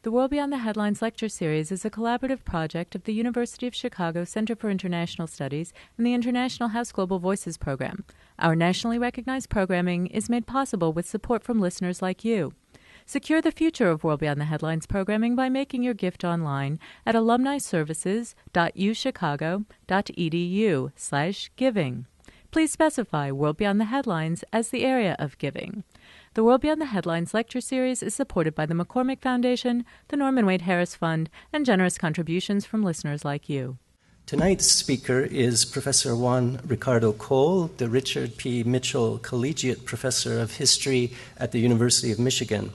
The World Beyond the Headlines lecture series is a collaborative project of the University of Chicago Center for International Studies and the International House Global Voices program. Our nationally recognized programming is made possible with support from listeners like you. Secure the future of World Beyond the Headlines programming by making your gift online at alumniservices.uchicago.edu/giving. Please specify World Beyond the Headlines as the area of giving. The World Beyond the Headlines lecture series is supported by the McCormick Foundation, the Norman Wade Harris Fund, and generous contributions from listeners like you. Tonight's speaker is Professor Juan Cole, the Richard P. Mitchell Collegiate Professor of History at the University of Michigan.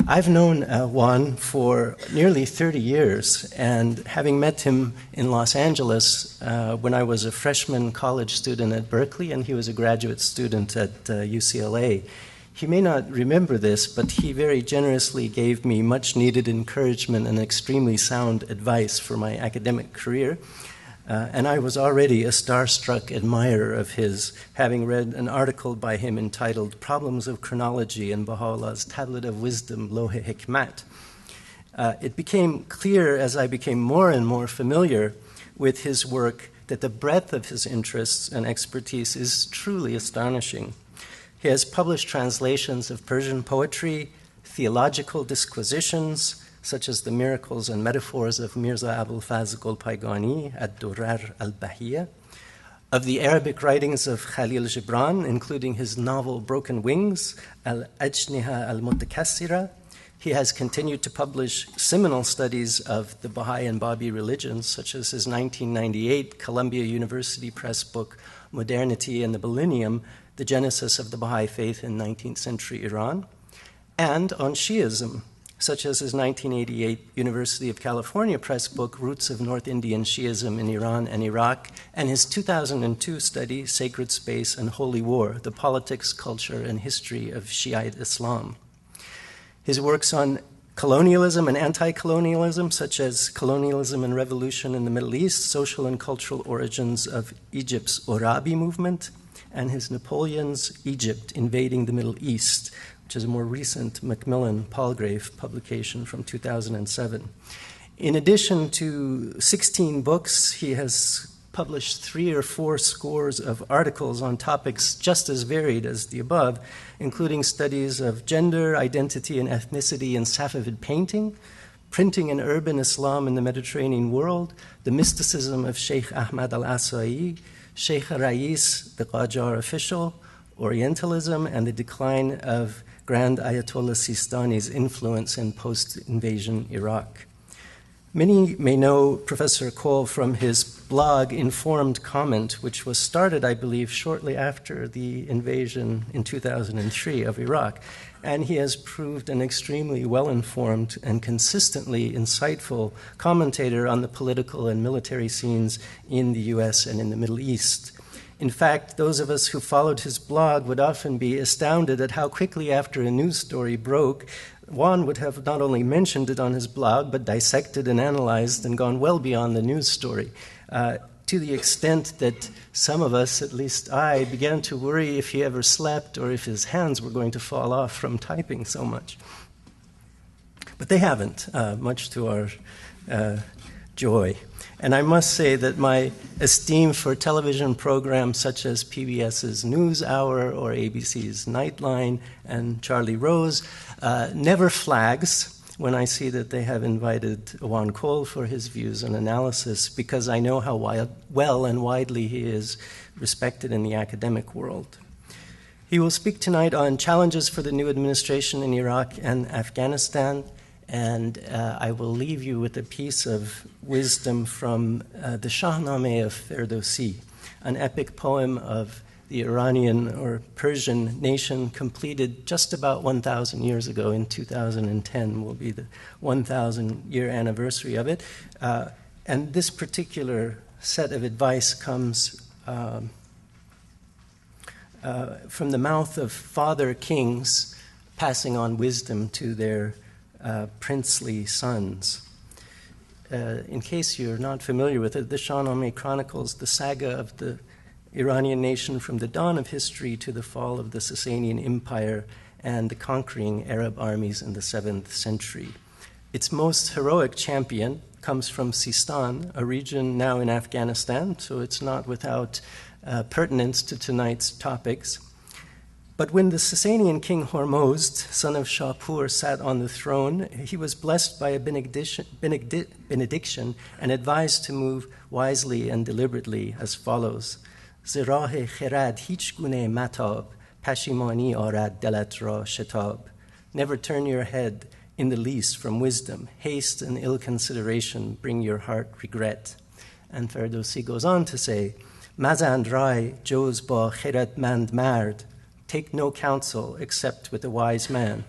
I've known Juan for nearly 30 years, and having met him in Los Angeles when I was a freshman college student at Berkeley, and he was a graduate student at UCLA. He may not remember this, but he very generously gave me much-needed encouragement and extremely sound advice for my academic career. And I was already a starstruck admirer of his, having read an article by him entitled Problems of Chronology in Baha'u'llah's Tablet of Wisdom, Lohe Hikmat. It became clear as I became more and more familiar with his work that the breadth of his interests and expertise is truly astonishing. He has published translations of Persian poetry, theological disquisitions, such as the miracles and metaphors of Mirza Abul Fazl Golpaygani at Durar al-Bahiyya, of the Arabic writings of Khalil Gibran, including his novel Broken Wings, Al-Ajniha al-Mutakassira. He has continued to publish seminal studies of the Baha'i and Babi religions, such as his 1998 Columbia University Press book, Modernity and the Millennium, The Genesis of the Baha'i Faith in 19th Century Iran, and on Shi'ism, such as his 1988 University of California Press book, Roots of North Indian Shi'ism in Iran and Iraq, and his 2002 study, Sacred Space and Holy War, The Politics, Culture, and History of Shiite Islam. His works on colonialism and anti-colonialism, such as Colonialism and Revolution in the Middle East, Social and Cultural Origins of Egypt's Orabi Movement, and his Napoleon's Egypt, Invading the Middle East, which is a more recent Macmillan Palgrave publication from 2007. In addition to 16 books, he has published 3 or 4 scores of articles on topics just as varied as the above, including studies of gender, identity, and ethnicity in Safavid painting, printing and urban Islam in the Mediterranean world, the mysticism of Sheikh Ahmad al-Asai, Sheikh Rais, the Qajar official, Orientalism, and the decline of Grand Ayatollah Sistani's influence in post-invasion Iraq. Many may know Professor Cole from his blog Informed Comment, which was started, I believe, shortly after the invasion in 2003 of Iraq. And he has proved an extremely well-informed and consistently insightful commentator on the political and military scenes in the U.S. and in the Middle East. In fact, those of us who followed his blog would often be astounded at how quickly after a news story broke, Juan would have not only mentioned it on his blog, but dissected and analyzed and gone well beyond the news story, to the extent that some of us, at least I, began to worry if he ever slept or if his hands were going to fall off from typing so much. But they haven't, much to our joy. And I must say that my esteem for television programs such as PBS's NewsHour or ABC's Nightline and Charlie Rose never flags when I see that they have invited Juan Cole for his views and analysis, because I know how well and widely he is respected in the academic world. He will speak tonight on challenges for the new administration in Iraq and Afghanistan, and I will leave you with a piece of wisdom from the Shahnameh of Ferdowsi, an epic poem of the Iranian or Persian nation completed just about 1,000 years ago. In 2010 will be the 1,000-year anniversary of it. And this particular set of advice comes from the mouth of father kings passing on wisdom to their princely sons. In case you're not familiar with it, the Shahnameh chronicles the saga of the Iranian nation from the dawn of history to the fall of the Sasanian Empire and the conquering Arab armies in the 7th century. Its most heroic champion comes from Sistan, a region now in Afghanistan, so it's not without pertinence to tonight's topics. But when the Sasanian king Hormozd, son of Shapur, sat on the throne, he was blessed by a benediction and advised to move wisely and deliberately as follows. Zirah khirad hich gune matab, pashimani arad delat ra shatab. Never turn your head in the least from wisdom. Haste and ill consideration bring your heart regret. And Ferdowsi goes on to say, Mazand rai joz ba khirat mand mard. Take no counsel except with a wise man.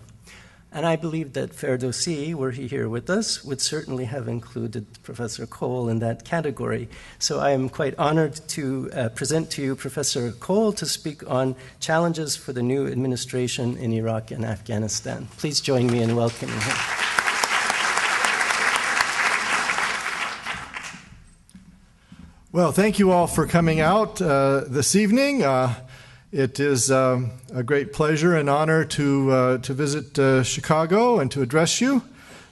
And I believe that Ferdowsi, were he here with us, would certainly have included Professor Cole in that category. So I am quite honored to present to you Professor Cole to speak on challenges for the new administration in Iraq and Afghanistan. Please join me in welcoming him. Well, thank you all for coming out this evening. It is a great pleasure and honor to visit Chicago and to address you.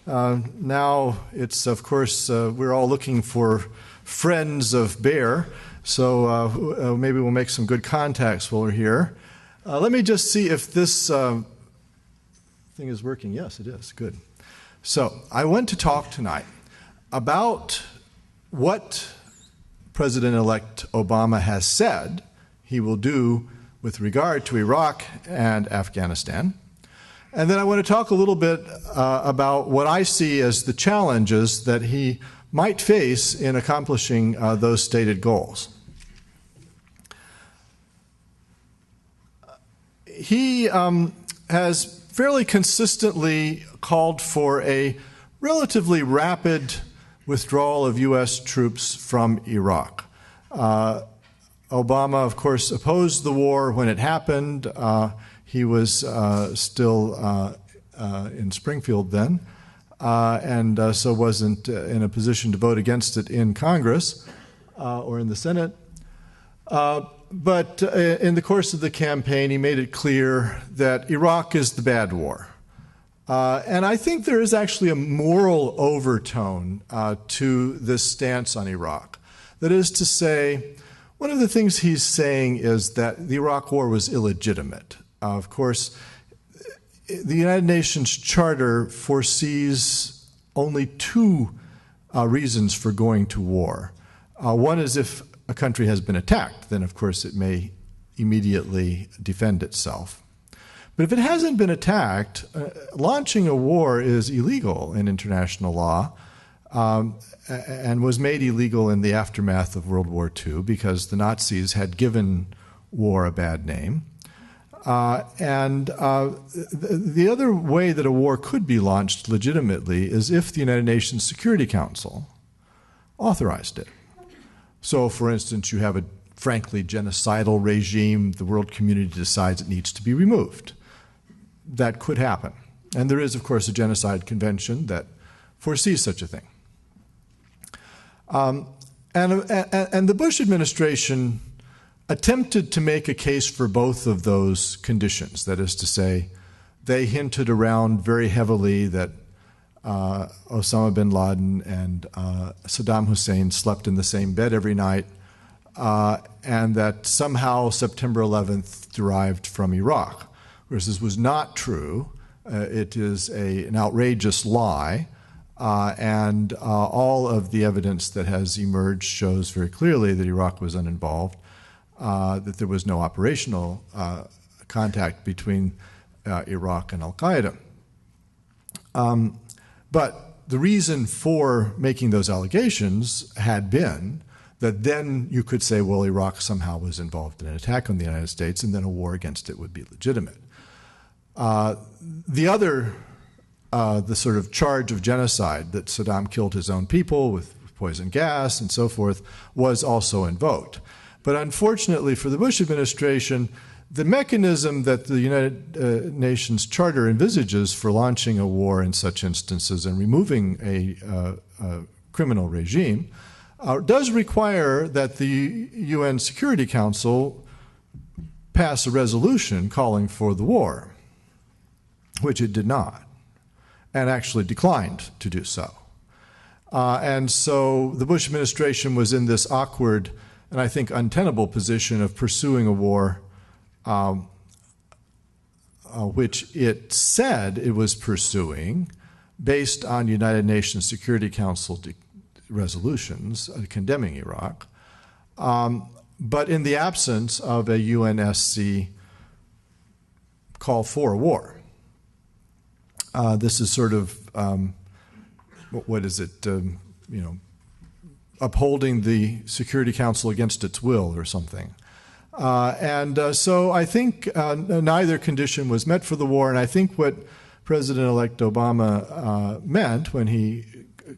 Now it's, of course, we're all looking for friends of Bear, so maybe we'll make some good contacts while we're here. Let me just see if this thing is working. Yes, it is. Good. So I want to talk tonight about what President-elect Obama has said he will do with regard to Iraq and Afghanistan. And then I want to talk a little bit about what I see as the challenges that he might face in accomplishing those stated goals. He has fairly consistently called for a relatively rapid withdrawal of U.S. troops from Iraq. Obama, of course, opposed the war when it happened. He was still in Springfield then, and so wasn't in a position to vote against it in Congress or in the Senate. But in the course of the campaign, he made it clear that Iraq is the bad war. And I think there is actually a moral overtone to this stance on Iraq. That is to say, one of the things he's saying is that the Iraq War was illegitimate. Of course, the United Nations Charter foresees only two reasons for going to war. One is if a country has been attacked, then of course it may immediately defend itself. But if it hasn't been attacked, launching a war is illegal in international law. And was made illegal in the aftermath of World War II because the Nazis had given war a bad name. The other way that a war could be launched legitimately is if the United Nations Security Council authorized it. So, for instance, you have a frankly genocidal regime, the world community decides it needs to be removed. That could happen. And there is, of course, a genocide convention that foresees such a thing. And the Bush administration attempted to make a case for both of those conditions. That is to say, they hinted around very heavily that Osama bin Laden and Saddam Hussein slept in the same bed every night, and that somehow September 11th derived from Iraq. Whereas this was not true. It is an outrageous lie. And all of the evidence that has emerged shows very clearly that Iraq was uninvolved, that there was no operational contact between Iraq and al-Qaeda. But the reason for making those allegations had been that then you could say, well, Iraq somehow was involved in an attack on the United States, and then a war against it would be legitimate. The other the sort of charge of genocide, that Saddam killed his own people with poison gas and so forth, was also invoked. But unfortunately for the Bush administration, the mechanism that the United Nations Charter envisages for launching a war in such instances and removing a criminal regime does require that the UN Security Council pass a resolution calling for the war, which it did not. and actually declined to do so. And so the Bush administration was in this awkward and I think untenable position of pursuing a war which it said it was pursuing based on United Nations Security Council resolutions condemning Iraq, but in the absence of a UNSC call for a war. This is sort of, what is it, upholding the Security Council against its will or something. So I think neither condition was met for the war, and I think what President-elect Obama meant when he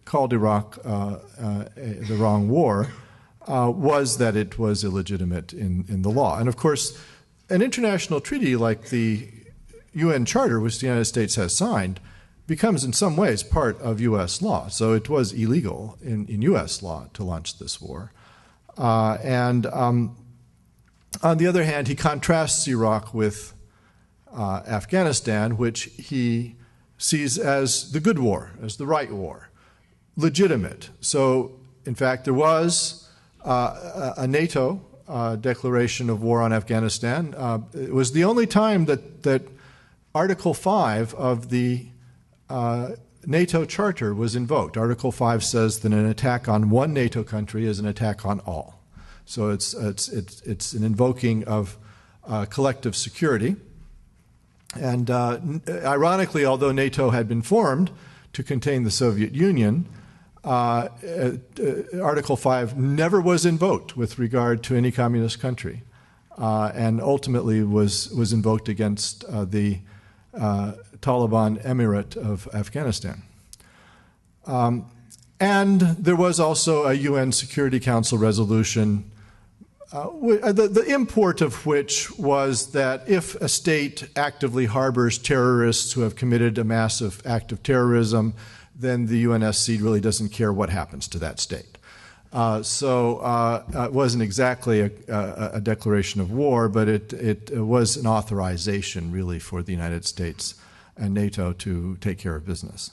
called Iraq the wrong war was that it was illegitimate in the law. And of course, an international treaty like the UN Charter, which the United States has signed, becomes in some ways part of U.S. law. So it was illegal in U.S. law to launch this war. On the other hand, he contrasts Iraq with Afghanistan, which he sees as the good war, as the right war, legitimate. So, in fact, there was a NATO declaration of war on Afghanistan. It was the only time that Article 5 of the NATO Charter was invoked. Article 5 says that an attack on one NATO country is an attack on all. So it's an invoking of collective security. And ironically, although NATO had been formed to contain the Soviet Union, Article 5 never was invoked with regard to any communist country, and ultimately was invoked against the Taliban Emirate of Afghanistan. And there was also a UN Security Council resolution, the import of which was that if a state actively harbors terrorists who have committed a massive act of terrorism, then the UNSC really doesn't care what happens to that state. So it wasn't exactly a declaration of war, but it was an authorization, really, for the United States and NATO to take care of business.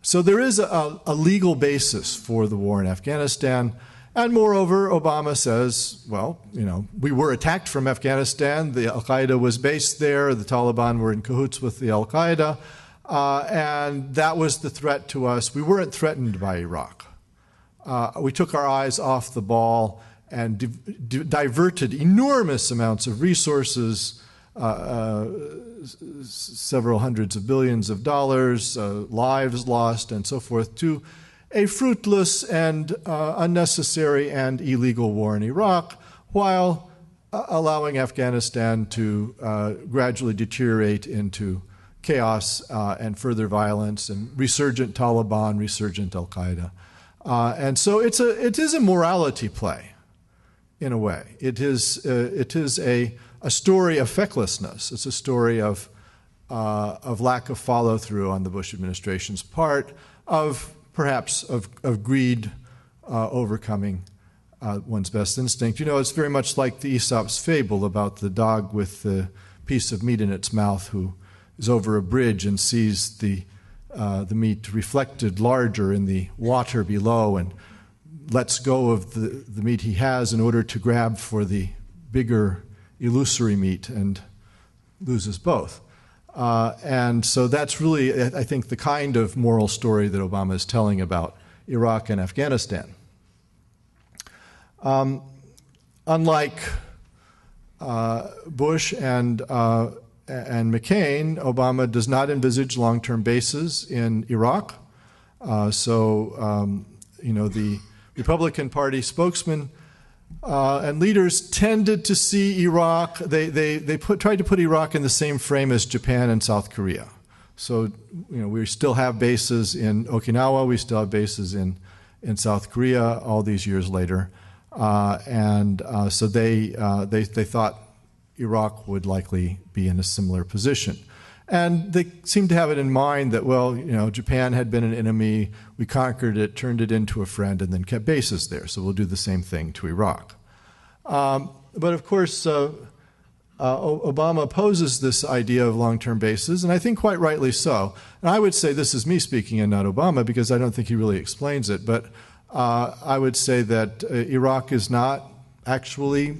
So there is a legal basis for the war in Afghanistan. And moreover, Obama says, well, we were attacked from Afghanistan. The Al-Qaeda was based there. The Taliban were in cahoots with the Al-Qaeda. And that was the threat to us. We weren't threatened by Iraq. We took our eyes off the ball and diverted enormous amounts of resources, several hundreds of billions of dollars, lives lost, and so forth, to a fruitless and unnecessary and illegal war in Iraq, while allowing Afghanistan to gradually deteriorate into chaos and further violence and resurgent Taliban, resurgent Al-Qaeda. And so it is a morality play, in a way. It is a story of fecklessness. It's a story of lack of follow-through on the Bush administration's part, perhaps of greed overcoming one's best instinct. It's very much like the Aesop's fable about the dog with the piece of meat in its mouth who is over a bridge and sees the meat reflected larger in the water below and lets go of the meat he has in order to grab for the bigger illusory meat and loses both. And so that's really, I think, the kind of moral story that Obama is telling about Iraq and Afghanistan. Unlike Bush and McCain, Obama does not envisage long-term bases in Iraq. The Republican Party spokesman and leaders tended to see Iraq, they tried to put Iraq in the same frame as Japan and South Korea. So, we still have bases in Okinawa, we still have bases in South Korea all these years later. So they thought Iraq would likely be in a similar position. And they seemed to have it in mind that, Japan had been an enemy, we conquered it, turned it into a friend, and then kept bases there. So we'll do the same thing to Iraq. But of course, Obama opposes this idea of long-term bases, and I think quite rightly so. And I would say, this is me speaking and not Obama, because I don't think he really explains it, but I would say that Iraq is not actually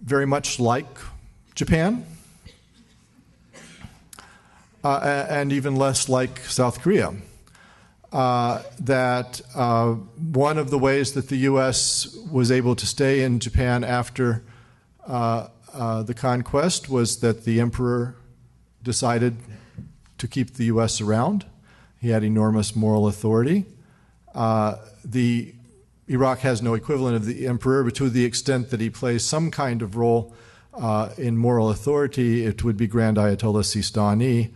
very much like Japan, and even less like South Korea. That one of the ways that the U.S. was able to stay in Japan after the conquest was that the emperor decided to keep the U.S. around. He had enormous moral authority. Iraq has no equivalent of the emperor, but to the extent that he plays some kind of role in moral authority, it would be Grand Ayatollah Sistani,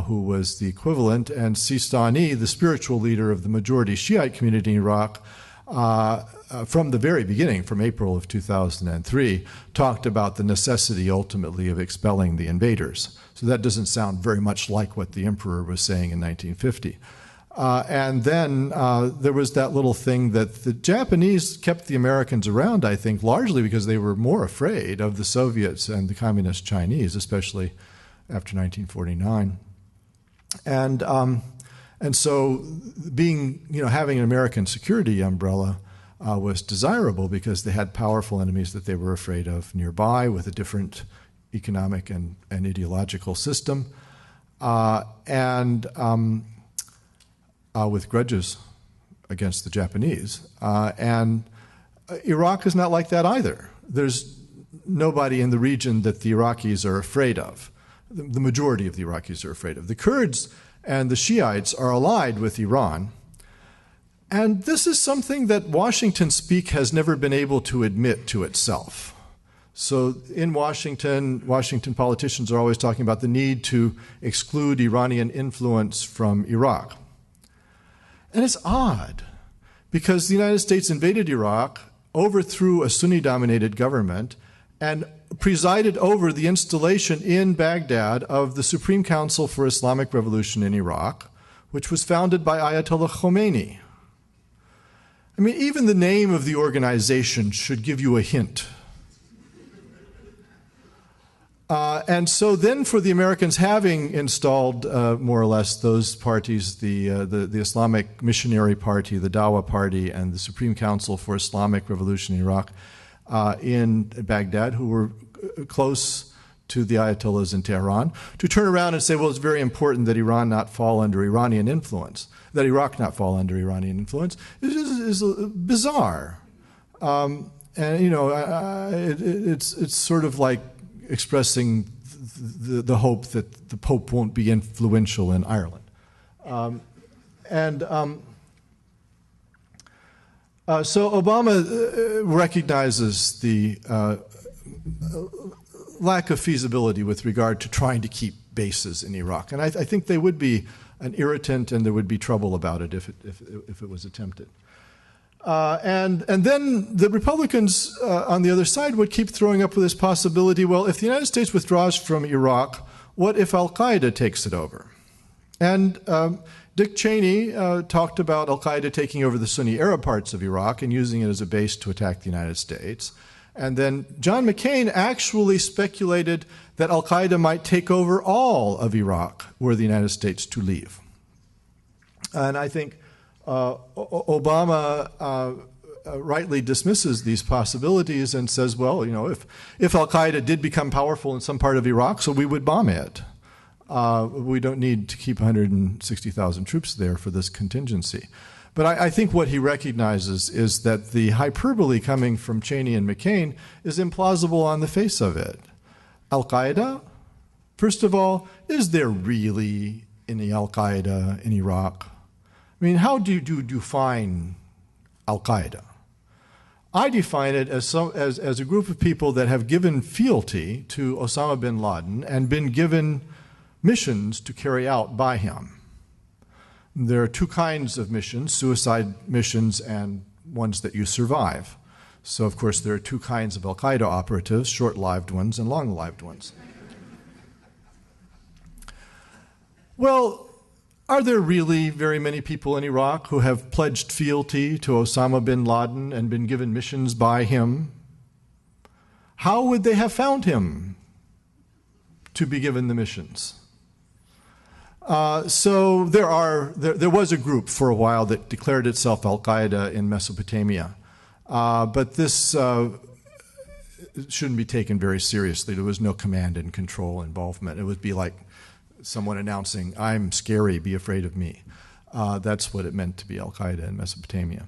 who was the equivalent. And Sistani, the spiritual leader of the majority Shiite community in Iraq, from the very beginning, from April of 2003, talked about the necessity ultimately of expelling the invaders. So that doesn't sound very much like what the emperor was saying in 1950. And then there was that little thing that the Japanese kept the Americans around, I think, largely because they were more afraid of the Soviets and the communist Chinese, especially after 1949. And so having an American security umbrella was desirable because they had powerful enemies that they were afraid of nearby with a different economic and ideological system, and with grudges against the Japanese. And Iraq is not like that either. There's nobody in the region that the Iraqis are afraid of. The majority of the Iraqis are afraid of. The Kurds and the Shiites are allied with Iran. And this is something that Washington speak has never been able to admit to itself. So in Washington politicians are always talking about the need to exclude Iranian influence from Iraq. And it's odd, because the United States invaded Iraq, overthrew a Sunni-dominated government, and presided over the installation in Baghdad of the Supreme Council for Islamic Revolution in Iraq, which was founded by Ayatollah Khomeini. I mean, even the name of the organization should give you a hint. And so then for the Americans, having installed more or less those parties, the Islamic Missionary Party, the Dawah Party, and the Supreme Council for Islamic Revolution in Iraq in Baghdad, who were close to the Ayatollahs in Tehran, to turn around and say, well, it's very important that Iran not fall under Iranian influence, that Iraq not fall under Iranian influence, is bizarre. And, it's sort of like expressing the hope that the Pope won't be influential in Ireland. So Obama recognizes the lack of feasibility with regard to trying to keep bases in Iraq. And I think they would be an irritant, and there would be trouble about it if it was attempted. And then the Republicans on the other side would keep throwing up this possibility, well, if the United States withdraws from Iraq, what if al-Qaeda takes it over? And Dick Cheney talked about al-Qaeda taking over the Sunni Arab parts of Iraq and using it as a base to attack the United States. And then John McCain actually speculated that al-Qaeda might take over all of Iraq were the United States to leave. And I think Obama rightly dismisses these possibilities and says, well, if al-Qaeda did become powerful in some part of Iraq, so we would bomb it. We don't need to keep 160,000 troops there for this contingency. But I think what he recognizes is that the hyperbole coming from Cheney and McCain is implausible on the face of it. Al-Qaeda, first of all, is there really any Al-Qaeda in Iraq? I mean, how do you define Al-Qaeda? I define it as a group of people that have given fealty to Osama bin Laden and been given missions to carry out by him. There are two kinds of missions, suicide missions and ones that you survive. So, of course, there are two kinds of al-Qaeda operatives, short-lived ones and long-lived ones. Well, are there really very many people in Iraq who have pledged fealty to Osama bin Laden and been given missions by him? How would they have found him? to be given the missions. So there was a group for a while that declared itself Al-Qaeda in Mesopotamia. But this shouldn't be taken very seriously. There was no command and control involvement. It would be like someone announcing, "I'm scary, be afraid of me." That's what it meant to be Al-Qaeda in Mesopotamia.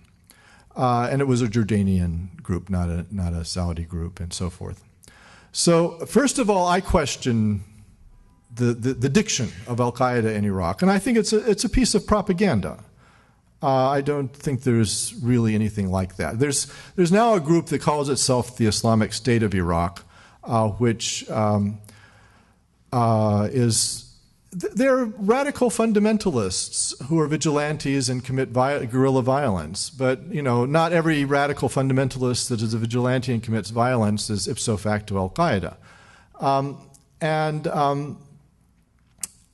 And it was a Jordanian group, not a Saudi group, and so forth. So first of all, I question the diction of Al-Qaeda in Iraq, and I think it's a piece of propaganda. I don't think there's really anything like that. There's now a group that calls itself the Islamic State of Iraq, which they're radical fundamentalists who are vigilantes and commit guerrilla violence. But not every radical fundamentalist that is a vigilante and commits violence is ipso facto Al-Qaeda.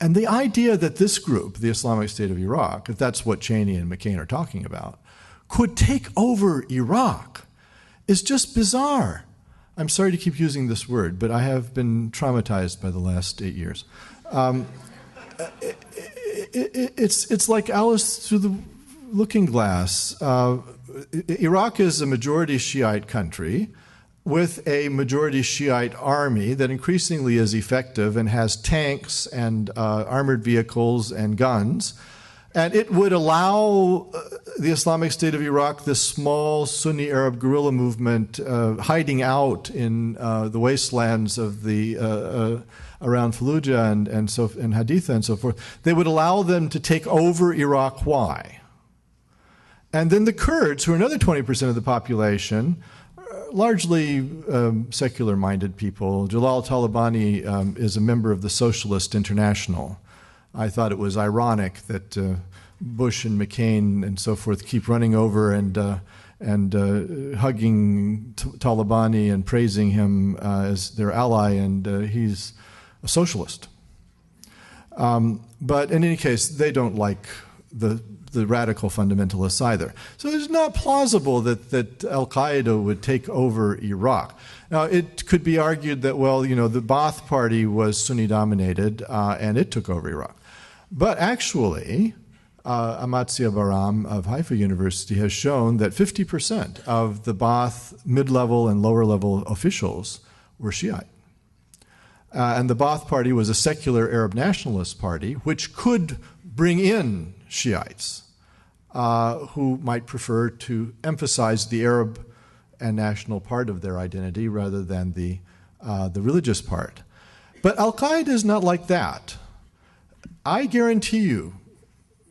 And the idea that this group, the Islamic State of Iraq, if that's what Cheney and McCain are talking about, could take over Iraq is just bizarre. I'm sorry to keep using this word, but I have been traumatized by the last 8 years. It's like Alice through the looking glass. Iraq is a majority Shiite country with a majority Shiite army that increasingly is effective and has tanks and armored vehicles and guns. And it would allow the Islamic State of Iraq, this small Sunni Arab guerrilla movement hiding out in the wastelands of the around Fallujah and Haditha and so forth. They would allow them to take over Iraq. Why? And then the Kurds, who are another 20% of the population, largely secular-minded people. Jalal Talabani is a member of the Socialist International. I thought it was ironic that Bush and McCain and so forth keep running over and hugging Talabani and praising him as their ally, and he's a socialist. But in any case, they don't like the radical fundamentalists either. So it's not plausible that Al-Qaeda would take over Iraq. Now, it could be argued that, well, the Ba'ath Party was Sunni-dominated, and it took over Iraq. But actually, Amatzia Baram of Haifa University has shown that 50% of the Ba'ath mid-level and lower-level officials were Shiite. And the Ba'ath Party was a secular Arab nationalist party, which could bring in Shiites who might prefer to emphasize the Arab and national part of their identity rather than the religious part. But Al-Qaeda is not like that. I guarantee you,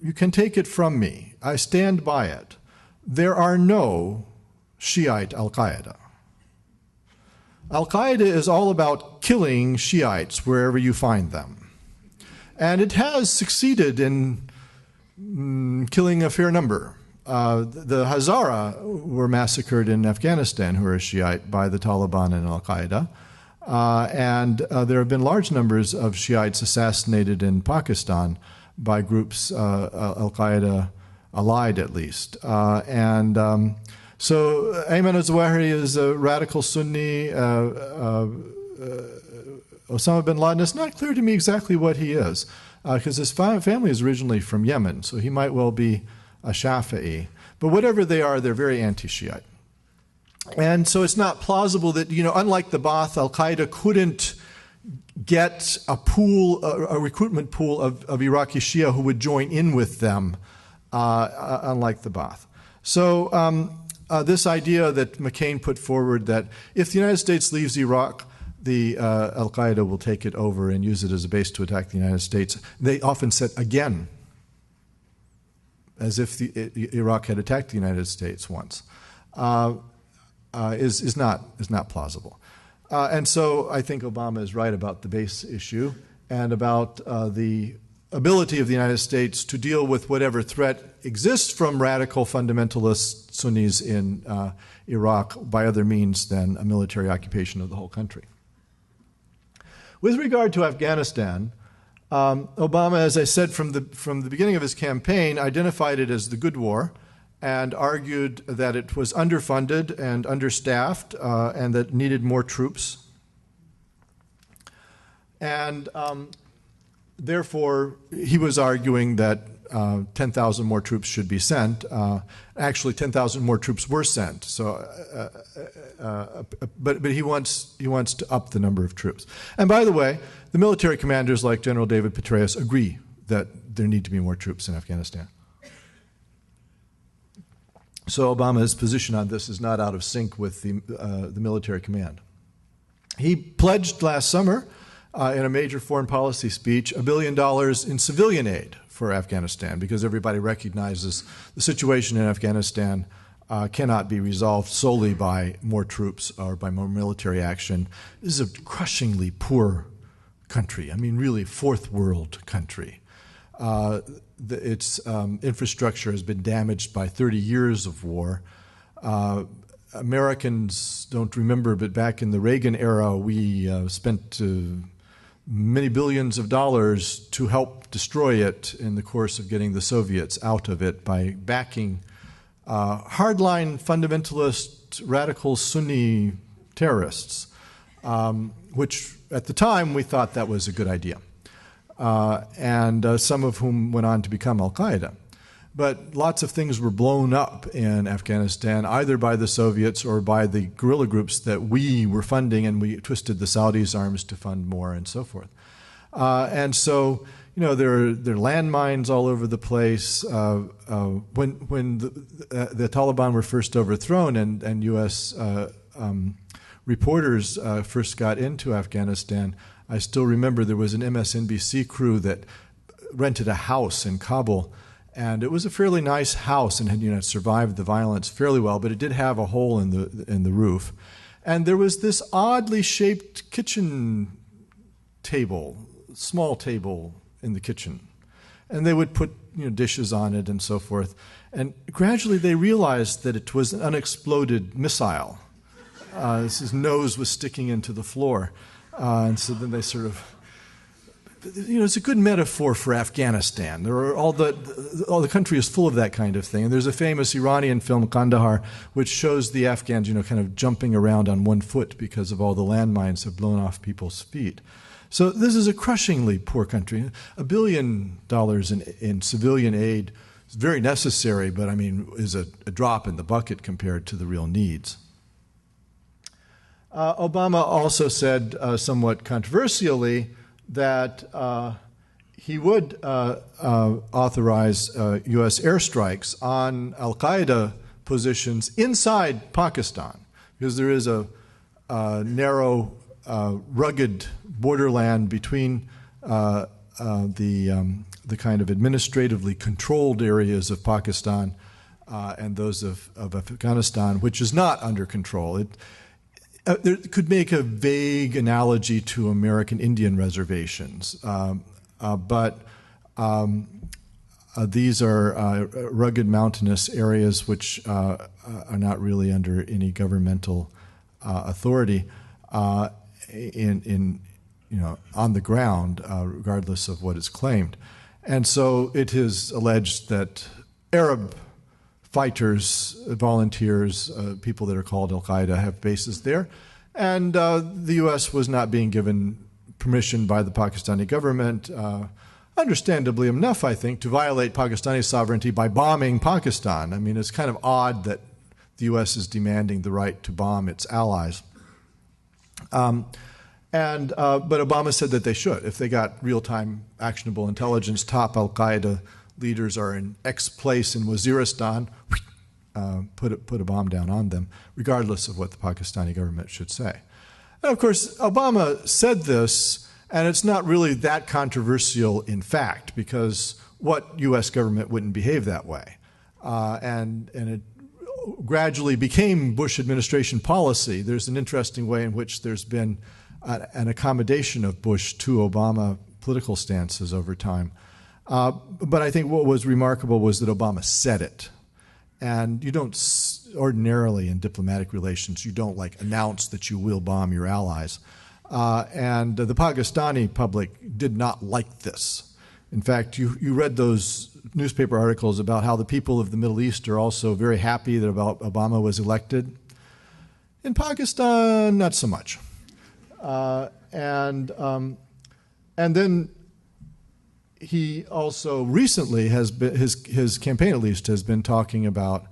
you can take it from me, I stand by it, there are no Shiite Al-Qaeda. Al-Qaeda is all about killing Shiites wherever you find them. And it has succeeded in killing a fair number. The Hazara were massacred in Afghanistan, who are Shiite, by the Taliban and Al-Qaeda. And there have been large numbers of Shiites assassinated in Pakistan by groups Al-Qaeda allied, at least. So Ayman al-Zawahiri is a radical Sunni. Osama bin Laden, it's not clear to me exactly what he is, because his family is originally from Yemen, so he might well be a Shafi'i. But whatever they are, they're very anti-Shiite. And so it's not plausible that, unlike the Ba'ath, Al-Qaeda couldn't get a recruitment pool of Iraqi Shia who would join in with them, unlike the Ba'ath. So this idea that McCain put forward that if the United States leaves Iraq, the Al-Qaeda will take it over and use it as a base to attack the United States. They often said again, as if Iraq had attacked the United States once, is not plausible. And so I think Obama is right about the base issue and about the ability of the United States to deal with whatever threat exists from radical fundamentalist Sunnis in Iraq by other means than a military occupation of the whole country. With regard to Afghanistan, Obama, as I said from the beginning of his campaign, identified it as the good war and argued that it was underfunded and understaffed and that needed more troops. And therefore, he was arguing that 10,000 more troops should be sent. Actually, 10,000 more troops were sent. So, but he wants to up the number of troops. And by the way, the military commanders like General David Petraeus agree that there need to be more troops in Afghanistan. So Obama's position on this is not out of sync with the military command. He pledged last summer in a major foreign policy speech $1 billion in civilian aid for Afghanistan, because everybody recognizes the situation in Afghanistan cannot be resolved solely by more troops or by more military action. This is a crushingly poor country. I mean, really fourth world country. Its infrastructure has been damaged by 30 years of war. Americans don't remember, but back in the Reagan era, we spent many billions of dollars to help destroy it in the course of getting the Soviets out of it by backing hardline fundamentalist radical Sunni terrorists, which at the time we thought that was a good idea. And some of whom went on to become al-Qaeda. But lots of things were blown up in Afghanistan, either by the Soviets or by the guerrilla groups that we were funding, and we twisted the Saudis' arms to fund more and so forth. And so, you know, there are landmines all over the place. When the Taliban were first overthrown and U.S. Reporters first got into Afghanistan, I still remember there was an MSNBC crew that rented a house in Kabul, and it was a fairly nice house and had survived the violence fairly well, but it did have a hole in the roof. And there was this oddly shaped kitchen table, small table in the kitchen. And they would put dishes on it and so forth. And gradually they realized that it was an unexploded missile. His nose was sticking into the floor. And so then they sort of, it's a good metaphor for Afghanistan. There are all the country is full of that kind of thing. And there's a famous Iranian film, Kandahar, which shows the Afghans, kind of jumping around on one foot because of all the landmines have blown off people's feet. So this is a crushingly poor country. $1 billion in civilian aid is very necessary, but is a drop in the bucket compared to the real needs. Obama also said, somewhat controversially, that he would authorize U.S. airstrikes on al-Qaeda positions inside Pakistan, because there is a narrow, rugged borderland between the kind of administratively controlled areas of Pakistan and those of Afghanistan, which is not under control. There could make a vague analogy to American Indian reservations, but these are rugged mountainous areas which are not really under any governmental authority on the ground, regardless of what is claimed. And so it is alleged that Arab fighters, volunteers, people that are called al-Qaeda have bases there. And the U.S. was not being given permission by the Pakistani government, understandably enough, I think, to violate Pakistani sovereignty by bombing Pakistan. It's kind of odd that the U.S. is demanding the right to bomb its allies. But Obama said that they should. If they got real-time actionable intelligence, top al-Qaeda leaders are in X place in Waziristan, put a bomb down on them, regardless of what the Pakistani government should say. And of course, Obama said this, and it's not really that controversial in fact, because what U.S. government wouldn't behave that way? And it gradually became Bush administration policy. There's an interesting way in which there's been an accommodation of Bush to Obama political stances over time. But I think what was remarkable was that Obama said it. And you don't ordinarily in diplomatic relations, you don't announce that you will bomb your allies. And the Pakistani public did not like this. In fact, you read those newspaper articles about how the people of the Middle East are also very happy that Obama was elected. In Pakistan, not so much. And then he also recently has been, his campaign at least, has been talking about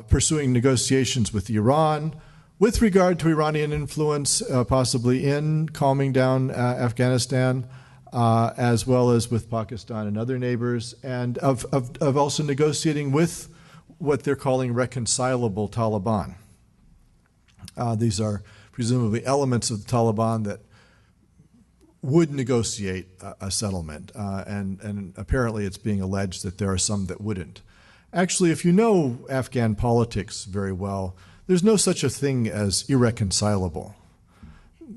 pursuing negotiations with Iran with regard to Iranian influence, possibly in calming down Afghanistan, as well as with Pakistan and other neighbors, and of also negotiating with what they're calling reconcilable Taliban. These are presumably elements of the Taliban that would negotiate a settlement, and apparently it's being alleged that there are some that wouldn't. Actually, if you know Afghan politics very well, there's no such a thing as irreconcilable.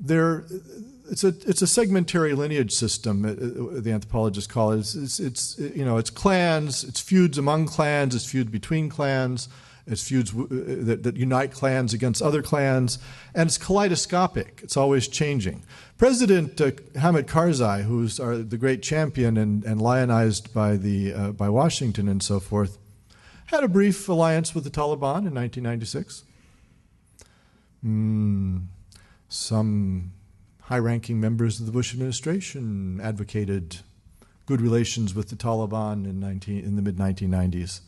It's a segmentary lineage system, the anthropologists call it. It's clans, it's feuds among clans, it's feuds between clans, it's feuds that unite clans against other clans, and it's kaleidoscopic. It's always changing. President Hamid Karzai, who's the great champion and lionized by Washington and so forth, had a brief alliance with the Taliban in 1996. Some high-ranking members of the Bush administration advocated good relations with the Taliban in the mid-1990s,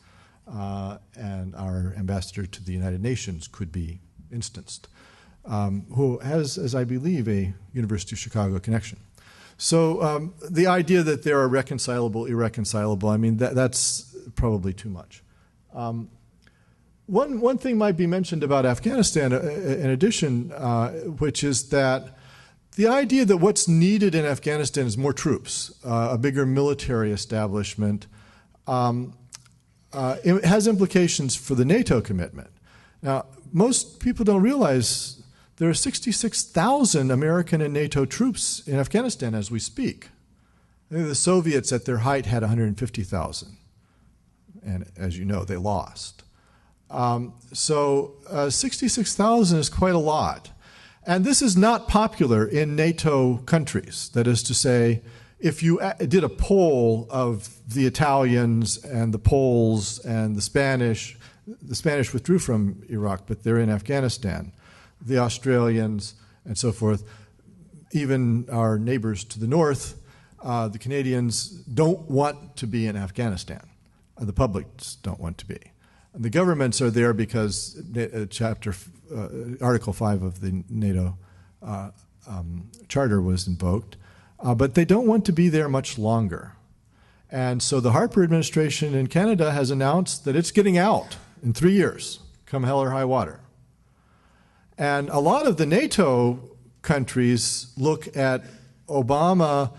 and our ambassador to the United Nations could be instanced, who has, as I believe, a University of Chicago connection. So the idea that there are reconcilable, irreconcilable, I mean, that's probably too much. One thing might be mentioned about Afghanistan in addition, which is that the idea that what's needed in Afghanistan is more troops, a bigger military establishment, it has implications for the NATO commitment. Now, most people don't realize there are 66,000 American and NATO troops in Afghanistan as we speak. I think the Soviets at their height had 150,000. And as you know, they lost. So 66,000 is quite a lot. And this is not popular in NATO countries. That is to say, if you did a poll of the Italians and the Poles and the Spanish withdrew from Iraq, but they're in Afghanistan, the Australians and so forth, even our neighbors to the north, the Canadians don't want to be in Afghanistan. The publics don't want to be. And the governments are there because Article 5 of the NATO Charter was invoked, but they don't want to be there much longer. And so the Harper administration in Canada has announced that it's getting out in 3 years, come hell or high water. And a lot of the NATO countries look at Obama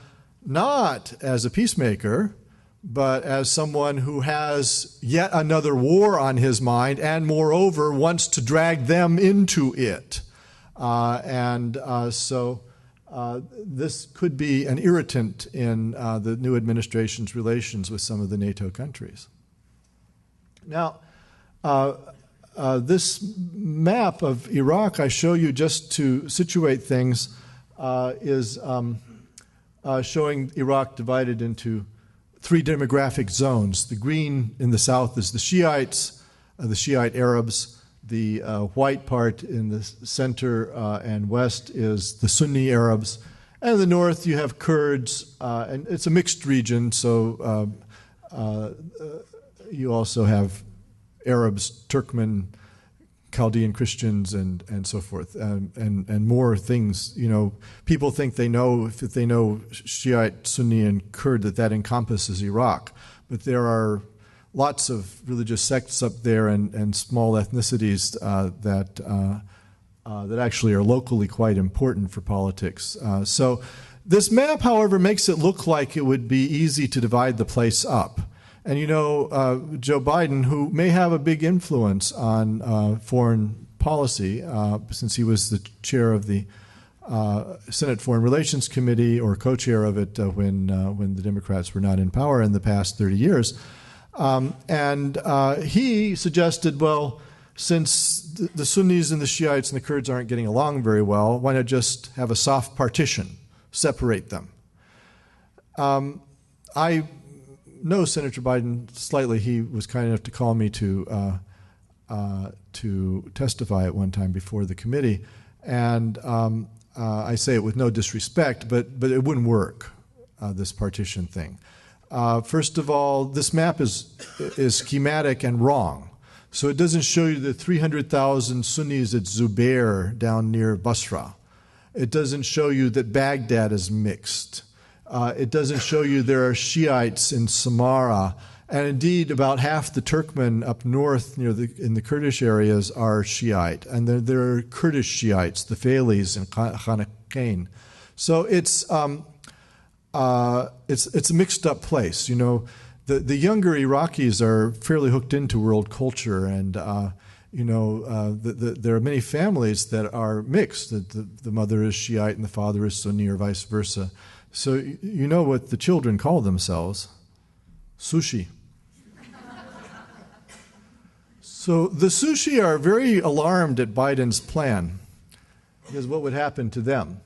not as a peacemaker, but as someone who has yet another war on his mind and, moreover, wants to drag them into it. So this could be an irritant in the new administration's relations with some of the NATO countries. Now, this map of Iraq I show you just to situate things is showing Iraq divided into 3 demographic zones. The green in the south is the Shiites, the Shiite Arabs. The white part in the center and west is the Sunni Arabs. And in the north you have Kurds, and it's a mixed region, so you also have Arabs, Turkmen, Chaldean Christians, and so forth, and more things. You know, people think they know, if they know Shiite, Sunni, and Kurd, that encompasses Iraq, but there are lots of religious sects up there and small ethnicities that actually are locally quite important for politics. So this map, however, makes it look like it would be easy to divide the place up. And you know, Joe Biden, who may have a big influence on foreign policy, since he was the chair of the Senate Foreign Relations Committee, or co-chair of it when the Democrats were not in power in the past 30 years, he suggested, well, since the Sunnis and the Shiites and the Kurds aren't getting along very well, why not just have a soft partition, separate them? I know Senator Biden slightly. He was kind enough to call me to testify at one time before the committee, and I say it with no disrespect, but it wouldn't work, this partition thing. First of all, this map is schematic and wrong. So it doesn't show you the 300,000 Sunnis at Zubair down near Basra. It doesn't show you that Baghdad is mixed. It doesn't show you there are Shiites in Samarra. And indeed, about half the Turkmen up north in the Kurdish areas are Shiite. And there are Kurdish Shiites, the Failis and Khanaqain. So it's a mixed up place. The younger Iraqis are fairly hooked into world culture, and there are many families that are mixed. The mother is Shiite and the father is Sunni, or vice versa. So you know what the children call themselves: sushi. So the sushi are very alarmed at Biden's plan, because what would happen to them?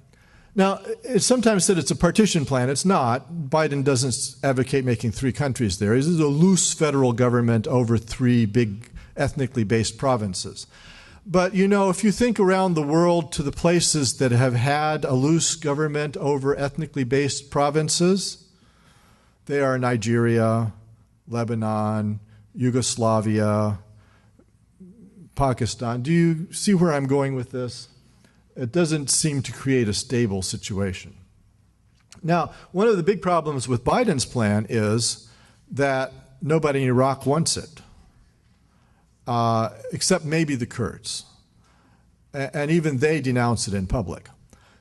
Now, it's sometimes said it's a partition plan. It's not. Biden doesn't advocate making 3 countries there. This is a loose federal government over 3 big ethnically based provinces. But, if you think around the world to the places that have had a loose government over ethnically based provinces, they are Nigeria, Lebanon, Yugoslavia, Pakistan. Do you see where I'm going with this? It doesn't seem to create a stable situation. Now, one of the big problems with Biden's plan is that nobody in Iraq wants it, except maybe the Kurds. And even they denounce it in public.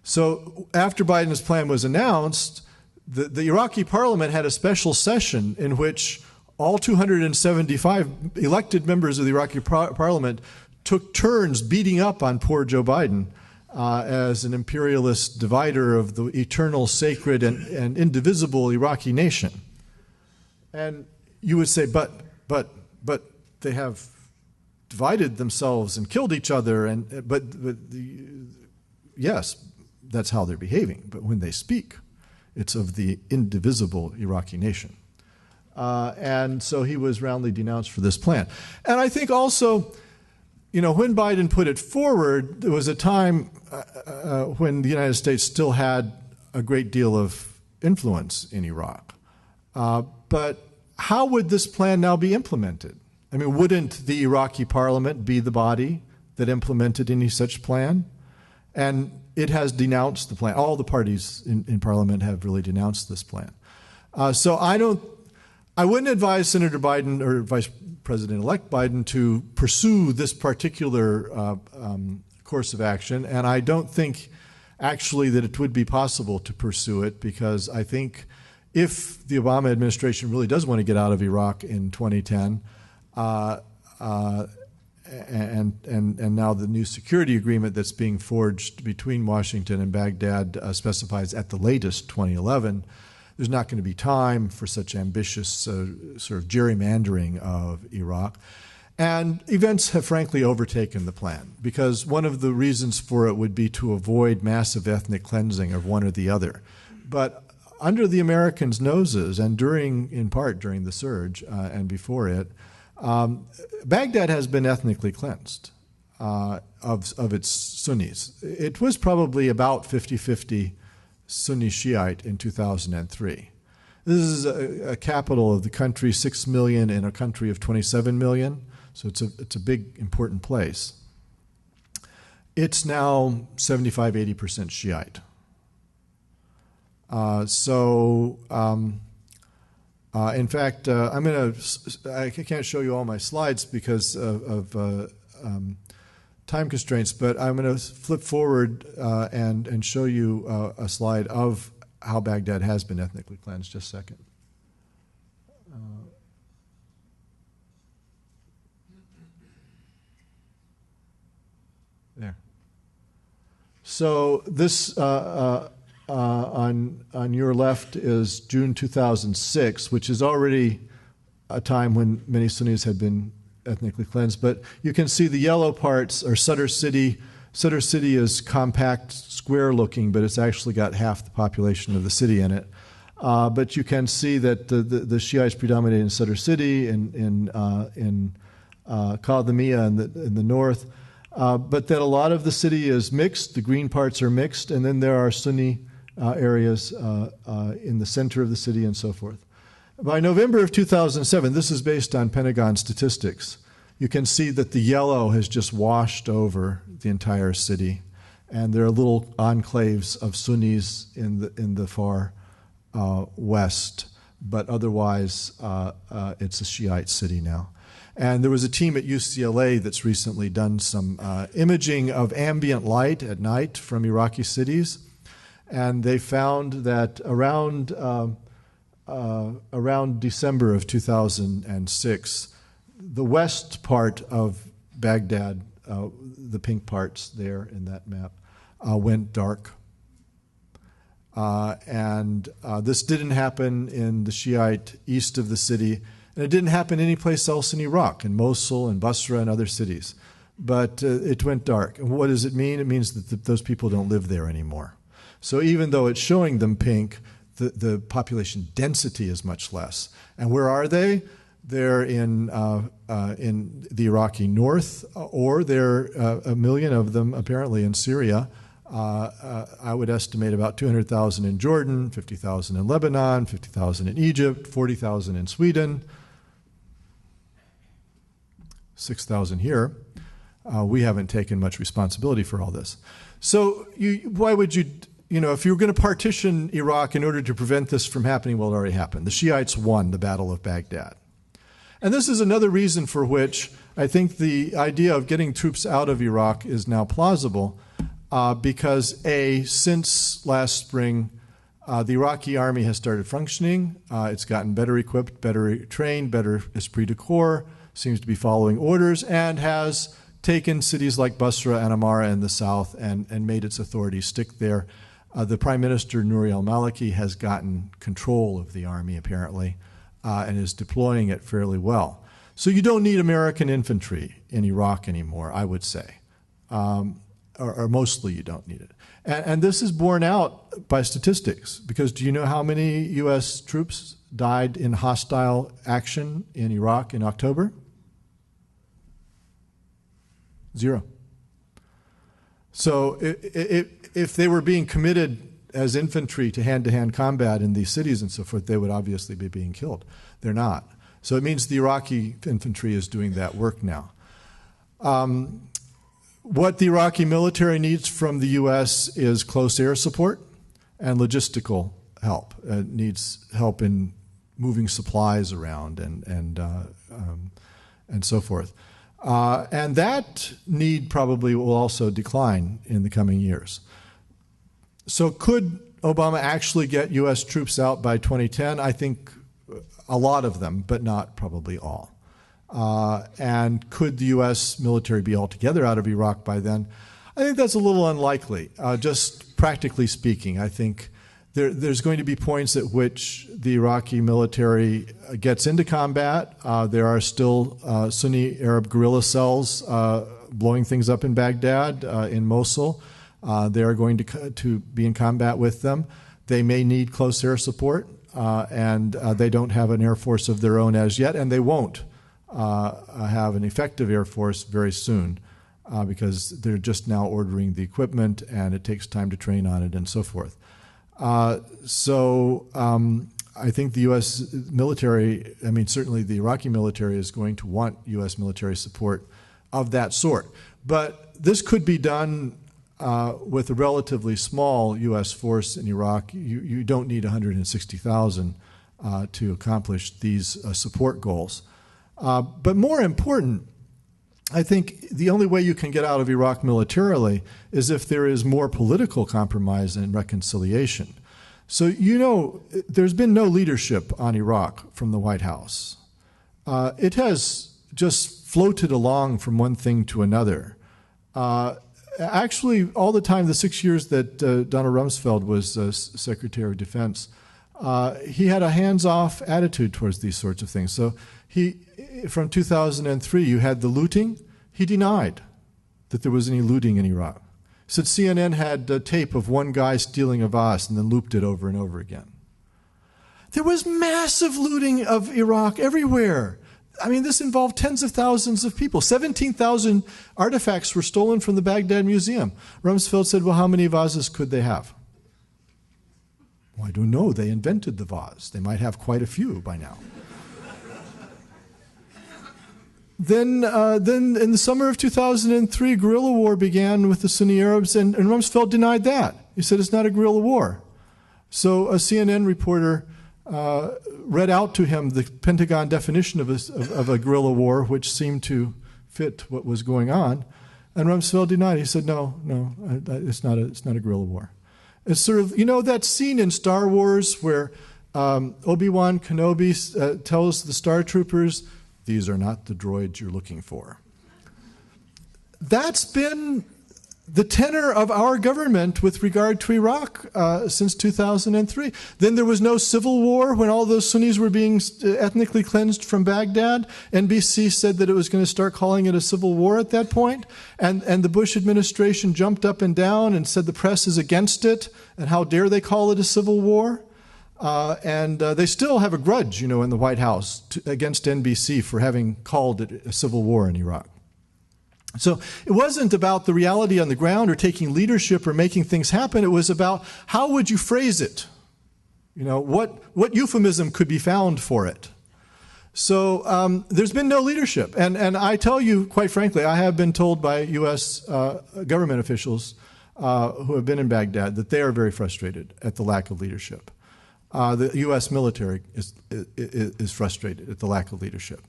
So after Biden's plan was announced, the Iraqi Parliament had a special session in which all 275 elected members of the Iraqi Parliament took turns beating up on poor Joe Biden as an imperialist divider of the eternal, sacred, and indivisible Iraqi nation. And you would say, but they have divided themselves and killed each other, yes, that's how they're behaving. But when they speak, it's of the indivisible Iraqi nation. And so he was roundly denounced for this plan. And I think also, when Biden put it forward, there was a time when the United States still had a great deal of influence in Iraq. But how would this plan now be implemented? I mean, wouldn't the Iraqi Parliament be the body that implemented any such plan? And it has denounced the plan. All the parties in Parliament have really denounced this plan. So I wouldn't advise Senator Biden or Vice President-elect Biden to pursue this particular course of action, and I don't think actually that it would be possible to pursue it, because I think if the Obama administration really does want to get out of Iraq in 2010, and now the new security agreement that's being forged between Washington and Baghdad specifies at the latest 2011, there's not going to be time for such ambitious sort of gerrymandering of Iraq. And events have frankly overtaken the plan, because one of the reasons for it would be to avoid massive ethnic cleansing of one or the other. But under the Americans' noses, and in part during the surge and before it, Baghdad has been ethnically cleansed of its Sunnis. It was probably about 50-50 Sunni Shiite in 2003. This is a capital of the country, 6 million, in a country of 27 million. So it's a big, important place. It's now 75-80% Shiite. In fact, I can't show you all my slides because of time constraints, but I'm going to flip forward and show you a slide of how Baghdad has been ethnically cleansed. Just a second. There. So this on your left is June 2006, which is already a time when many Sunnis had been ethnically cleansed. But you can see the yellow parts are Sadr City. Sadr City is compact, square-looking, but it's actually got half the population of the city in it. But you can see that the Shiites predominate in Sadr City, in Kadhimiya in the north. but that a lot of the city is mixed. The green parts are mixed, and then there are Sunni areas in the center of the city and so forth. By November of 2007, this is based on Pentagon statistics, you can see that the yellow has just washed over the entire city, and there are little enclaves of Sunnis in the far west, but otherwise it's a Shiite city now. And there was a team at UCLA that's recently done some imaging of ambient light at night from Iraqi cities, and they found that around December of 2006, the west part of Baghdad, the pink parts there in that map, went dark. And this didn't happen in the Shiite east of the city, and it didn't happen anyplace else in Iraq, in Mosul and Basra and other cities. But it went dark. And what does it mean? It means that those people don't live there anymore. So even though it's showing them pink, the population density is much less. And where are they? They're in the Iraqi north, or there are 1 million of them apparently in Syria. I would estimate about 200,000 in Jordan, 50,000 in Lebanon, 50,000 in Egypt, 40,000 in Sweden, 6,000 here. We haven't taken much responsibility for all this. So why would you, if you were going to partition Iraq in order to prevent this from happening, well, it already happened. The Shiites won the Battle of Baghdad. And this is another reason for which I think the idea of getting troops out of Iraq is now plausible, because since last spring, the Iraqi army has started functioning. It's gotten better equipped, better trained, better esprit de corps, seems to be following orders, and has taken cities like Basra and Amara in the south and made its authority stick there. The Prime Minister, Nouri al-Maliki, has gotten control of the army, apparently, and is deploying it fairly well. So you don't need American infantry in Iraq anymore, I would say. Or mostly you don't need it. And this is borne out by statistics, because do you know how many U.S. troops died in hostile action in Iraq in October? 0. So if they were being committed as infantry to hand-to-hand combat in these cities and so forth, they would obviously be being killed. They're not. So it means the Iraqi infantry is doing that work now. What the Iraqi military needs from the U.S. is close air support and logistical help. It needs help in moving supplies around and so forth. And that need probably will also decline in the coming years. So could Obama actually get U.S. troops out by 2010? I think a lot of them, but not probably all. And could the U.S. military be altogether out of Iraq by then? I think that's a little unlikely, just practically speaking. I think there's going to be points at which the Iraqi military gets into combat. There are still Sunni Arab guerrilla cells blowing things up in Baghdad, in Mosul. They are going to be in combat with them. They may need close air support, and they don't have an air force of their own as yet, and they won't have an effective air force very soon, because they're just now ordering the equipment, and it takes time to train on it and so forth. So I think the U.S. military, certainly the Iraqi military is going to want U.S. military support of that sort. But this could be done with a relatively small U.S. force in Iraq. You don't need 160,000 to accomplish these support goals. But more important, I think the only way you can get out of Iraq militarily is if there is more political compromise and reconciliation. So, there's been no leadership on Iraq from the White House. It has just floated along from one thing to another. Actually, all the time, the 6 years that Donald Rumsfeld was Secretary of Defense, he had a hands-off attitude towards these sorts of things. So from 2003, you had the looting. He denied that there was any looting in Iraq. He said CNN had a tape of one guy stealing a vase and then looped it over and over again. There was massive looting of Iraq everywhere. I mean, this involved tens of thousands of people. 17,000 artifacts were stolen from the Baghdad Museum. Rumsfeld said, well, how many vases could they have? Well, I don't know. They invented the vase. They might have quite a few by now. Then in the summer of 2003, guerrilla war began with the Sunni Arabs, and Rumsfeld denied that. He said it's not a guerrilla war. So a CNN reporter read out to him the Pentagon definition of a guerrilla war, which seemed to fit what was going on, and Rumsfeld denied it. He said, no, it's not a guerrilla war. It's sort of, that scene in Star Wars where Obi-Wan Kenobi tells the Star Troopers, these are not the droids you're looking for. That's been the tenor of our government with regard to Iraq since 2003. Then there was no civil war when all those Sunnis were being ethnically cleansed from Baghdad. NBC said that it was going to start calling it a civil war at that point. And the Bush administration jumped up and down and said the press is against it, and how dare they call it a civil war. And they still have a grudge, in the White House against NBC for having called it a civil war in Iraq. So it wasn't about the reality on the ground or taking leadership or making things happen. It was about how would you phrase it? What euphemism could be found for it? So there's been no leadership. And I tell you, quite frankly, I have been told by U.S. Government officials who have been in Baghdad that they are very frustrated at the lack of leadership. The U.S. military is frustrated at the lack of leadership.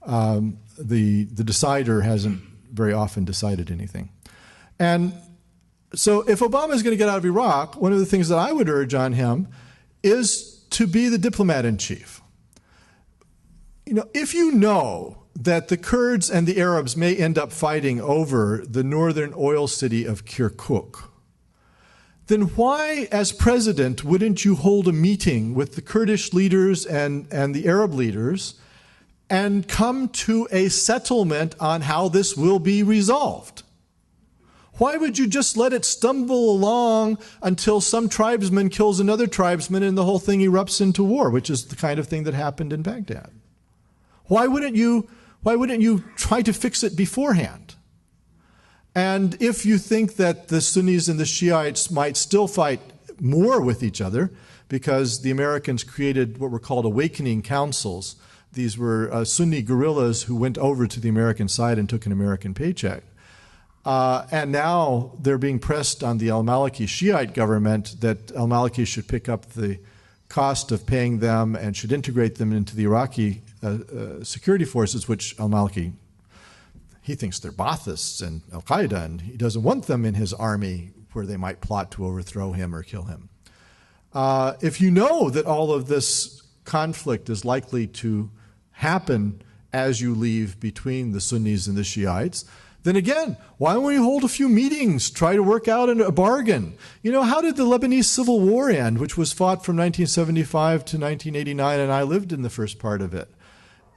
The decider hasn't very often decided anything. And so if Obama is going to get out of Iraq, one of the things that I would urge on him is to be the diplomat in chief. If you know that the Kurds and the Arabs may end up fighting over the northern oil city of Kirkuk, then why, as president, wouldn't you hold a meeting with the Kurdish leaders and the Arab leaders and come to a settlement on how this will be resolved? Why would you just let it stumble along until some tribesman kills another tribesman and the whole thing erupts into war, which is the kind of thing that happened in Baghdad? Why wouldn't you try to fix it beforehand? And if you think that the Sunnis and the Shiites might still fight more with each other, because the Americans created what were called awakening councils. These were Sunni guerrillas who went over to the American side and took an American paycheck. And now they're being pressed on the al-Maliki Shiite government that al-Maliki should pick up the cost of paying them and should integrate them into the Iraqi security forces, which al-Maliki, he thinks they're Baathists and al-Qaeda, and he doesn't want them in his army where they might plot to overthrow him or kill him. If you know that all of this conflict is likely to happen as you leave between the Sunnis and the Shiites, then again, why don't we hold a few meetings, try to work out a bargain? How did the Lebanese Civil War end, which was fought from 1975 to 1989, and I lived in the first part of it?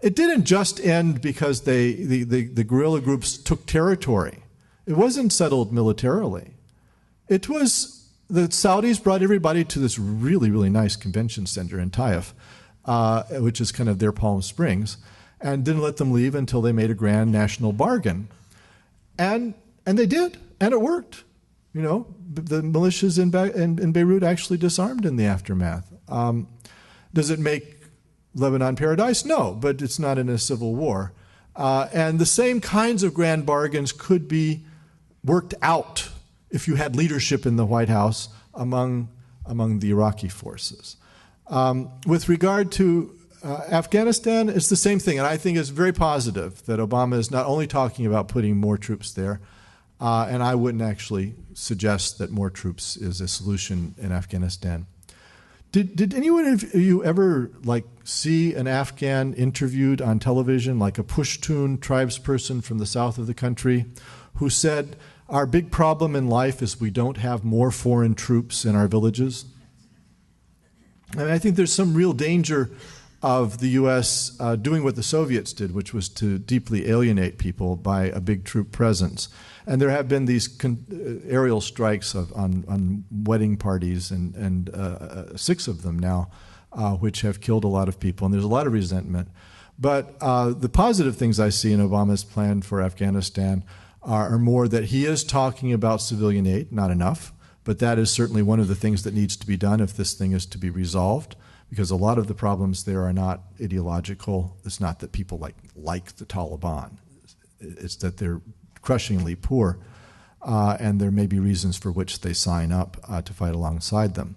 It didn't just end because the guerrilla groups took territory. It wasn't settled militarily. It was the Saudis brought everybody to this really, really nice convention center in Taif, which is kind of their Palm Springs, and didn't let them leave until they made a grand national bargain. And they did, and it worked. The militias in Beirut actually disarmed in the aftermath. Does it make Lebanon paradise? No, but it's not in a civil war. And the same kinds of grand bargains could be worked out if you had leadership in the White House among the Iraqi forces. With regard to Afghanistan, it's the same thing, and I think it's very positive that Obama is not only talking about putting more troops there, and I wouldn't actually suggest that more troops is a solution in Afghanistan. Did anyone of you ever see an Afghan interviewed on television, like a Pushtun tribesperson from the south of the country, who said, "Our big problem in life is we don't have more foreign troops in our villages"? I think there's some real danger of the U.S. Doing what the Soviets did, which was to deeply alienate people by a big troop presence. And there have been these aerial strikes on wedding parties, and 6 of them now, which have killed a lot of people. And there's a lot of resentment. But the positive things I see in Obama's plan for Afghanistan are more that he is talking about civilian aid, not enough, but that is certainly one of the things that needs to be done if this thing is to be resolved, because a lot of the problems there are not ideological. It's not that people like the Taliban. It's that they're crushingly poor, and there may be reasons for which they sign up to fight alongside them.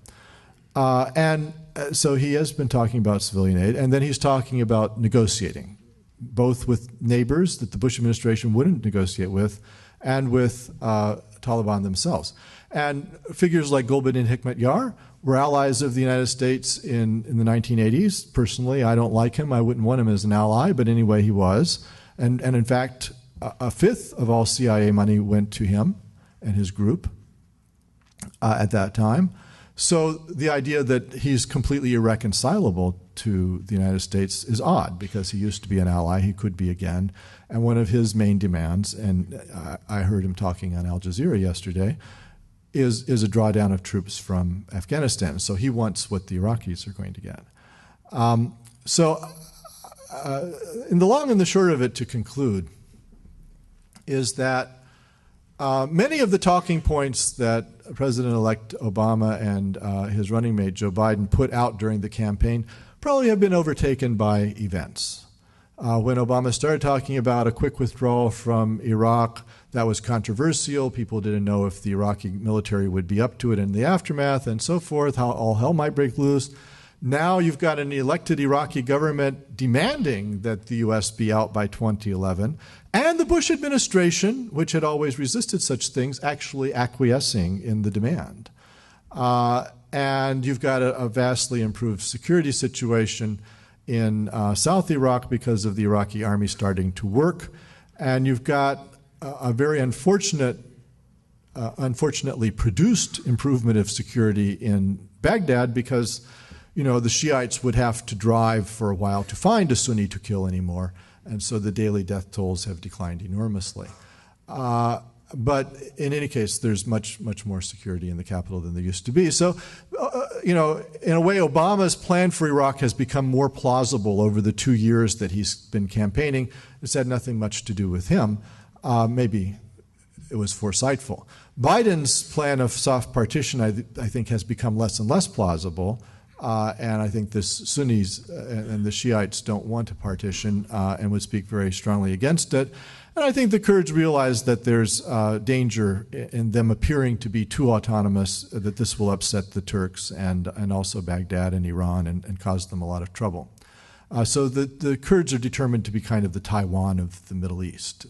So he has been talking about civilian aid, and then he's talking about negotiating, both with neighbors that the Bush administration wouldn't negotiate with, and with Taliban themselves. And figures like Gulbuddin Hikmatyar were allies of the United States in the 1980s. Personally, I don't like him. I wouldn't want him as an ally, but anyway, he was. And in fact, a fifth of all CIA money went to him and his group at that time. So the idea that he's completely irreconcilable to the United States is odd, because he used to be an ally, he could be again. And one of his main demands, and I heard him talking on Al Jazeera yesterday, is a drawdown of troops from Afghanistan. So he wants what the Iraqis are going to get. In the long and the short of it, to conclude, is that many of the talking points that President-elect Obama and his running mate Joe Biden put out during the campaign probably have been overtaken by events. When Obama started talking about a quick withdrawal from Iraq, that was controversial. People didn't know if the Iraqi military would be up to it in the aftermath and so forth, how all hell might break loose. Now you've got an elected Iraqi government demanding that the U.S. be out by 2011, and the Bush administration, which had always resisted such things, actually acquiescing in the demand. And you've got a vastly improved security situation in South Iraq because of the Iraqi army starting to work. And you've got a very unfortunately produced improvement of security in Baghdad, because the Shiites would have to drive for a while to find a Sunni to kill anymore, and so the daily death tolls have declined enormously. But in any case, there's much more security in the capital than there used to be. So, in a way, Obama's plan for Iraq has become more plausible over the 2 years that he's been campaigning. It's had nothing much to do with him. Maybe it was foresightful. Biden's plan of soft partition, I think, has become less and less plausible. And I think the Sunnis and the Shiites don't want a partition and would speak very strongly against it. And I think the Kurds realize that there's danger in them appearing to be too autonomous, that this will upset the Turks and also Baghdad and Iran and cause them a lot of trouble. So the Kurds are determined to be kind of the Taiwan of the Middle East.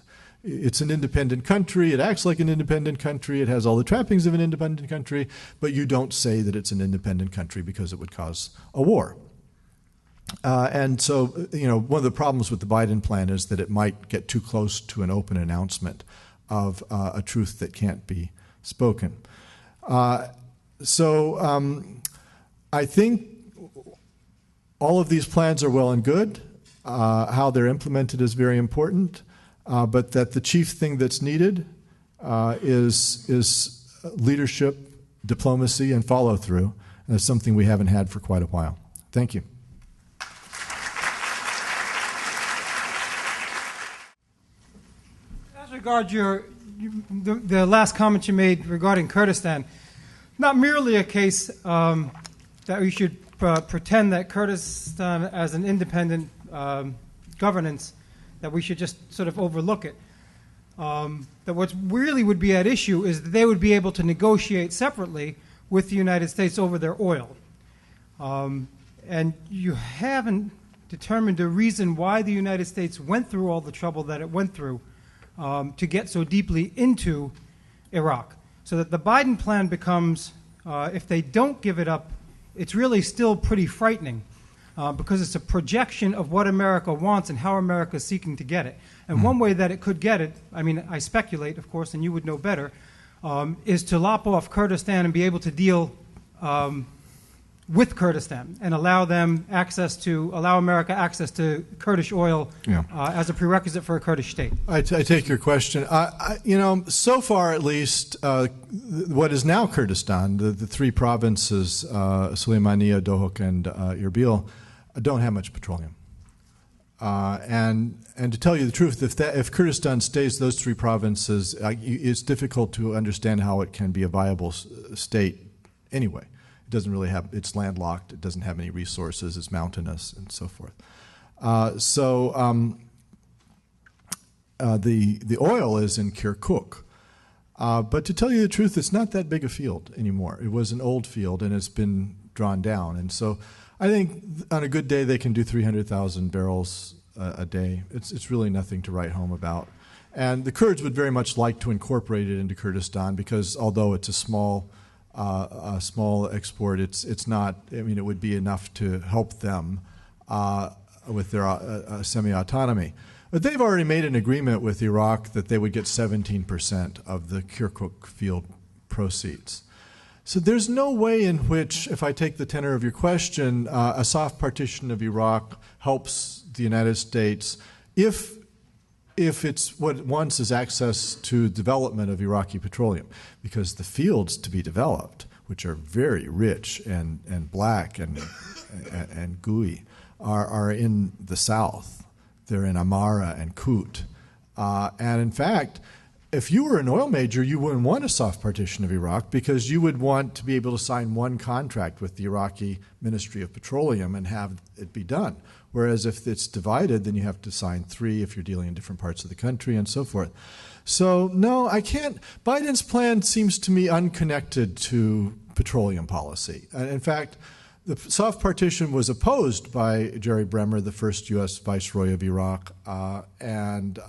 It's an independent country. It acts like an independent country. It has all the trappings of an independent country, but you don't say that it's an independent country because it would cause a war. And so, one of the problems with the Biden plan is that it might get too close to an open announcement of a truth that can't be spoken. So I think all of these plans are well and good. How they're implemented is very important. But that the chief thing that's needed is leadership, diplomacy, and follow-through. And that's something we haven't had for quite a while. Thank you. As regards the last comment you made regarding Kurdistan, not merely a case that we should pretend that Kurdistan as an independent governance, that we should just sort of overlook it. That what really would be at issue is that they would be able to negotiate separately with the United States over their oil. And you haven't determined a reason why the United States went through all the trouble that it went through to get so deeply into Iraq. So that the Biden plan becomes, if they don't give it up, it's really still pretty frightening. Because it's a projection of what America wants and how America is seeking to get it. And one way that it could get it, I speculate, of course, and you would know better, is to lop off Kurdistan and be able to deal with Kurdistan and allow America access to Kurdish oil as a prerequisite for a Kurdish state. I take your question. So far at least, what is now Kurdistan, the three provinces, Sulaymaniyah, Dohuk, and Erbil, don't have much petroleum. And to tell you the truth, if Kurdistan stays those three provinces, it's difficult to understand how it can be a viable state anyway. It doesn't really have, it's landlocked, it doesn't have any resources, it's mountainous, and so forth. The oil is in Kirkuk. But to tell you the truth, it's not that big a field anymore. It was an old field, and it's been drawn down. And so I think on a good day they can do 300,000 barrels a day. It's really nothing to write home about. And the Kurds would very much like to incorporate it into Kurdistan because although it's a small export, it's not. I mean, it would be enough to help them with their semi-autonomy. But they've already made an agreement with Iraq that they would get 17% of the Kirkuk field proceeds. So there's no way in which, if I take the tenor of your question, a soft partition of Iraq helps the United States if it's what it wants is access to development of Iraqi petroleum, because the fields to be developed, which are very rich and black and gooey, are in the south. They're in Amara and Kut. And in fact, if you were an oil major, you wouldn't want a soft partition of Iraq because you would want to be able to sign one contract with the Iraqi Ministry of Petroleum and have it be done. Whereas if it's divided, then you have to sign 3 if you're dealing in different parts of the country and so forth. So no, I can't. Biden's plan seems to me unconnected to petroleum policy. In fact, the soft partition was opposed by Jerry Bremer, the first U.S. Viceroy of Iraq, and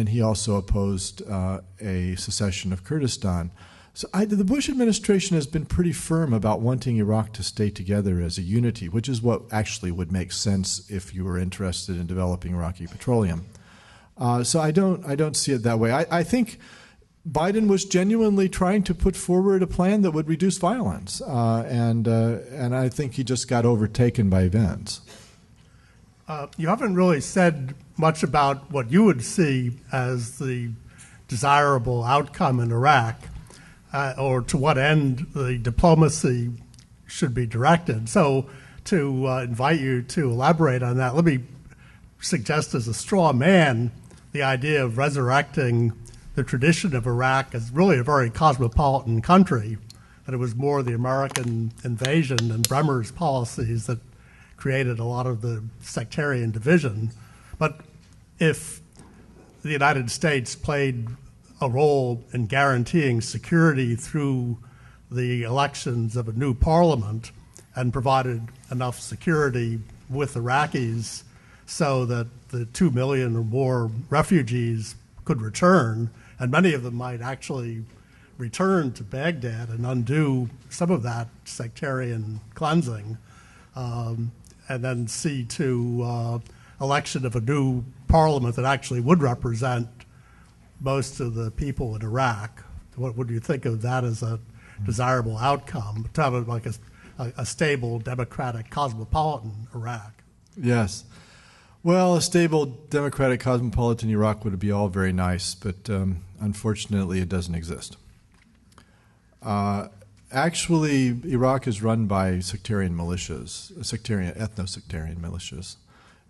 he also opposed a secession of Kurdistan. So the Bush administration has been pretty firm about wanting Iraq to stay together as a unity, which is what actually would make sense if you were interested in developing Iraqi petroleum. So I don't see it that way. I think Biden was genuinely trying to put forward a plan that would reduce violence, and I think he just got overtaken by events. You haven't really said much about what you would see as the desirable outcome in Iraq, or to what end the diplomacy should be directed. So to invite you to elaborate on that, let me suggest as a straw man the idea of resurrecting the tradition of Iraq as really a very cosmopolitan country, that it was more the American invasion and Bremer's policies that created a lot of the sectarian division. But if the United States played a role in guaranteeing security through the elections of a new parliament and provided enough security with Iraqis so that the 2 million or more refugees could return, and many of them might actually return to Baghdad and undo some of that sectarian cleansing, and then see to election of a new parliament that actually would represent most of the people in Iraq. What would you think of that as a desirable outcome? To have like a stable, democratic, cosmopolitan Iraq. Yes. Well, a stable, democratic, cosmopolitan Iraq would be all very nice, but unfortunately it doesn't exist. Actually, Iraq is run by sectarian militias, ethno-sectarian militias.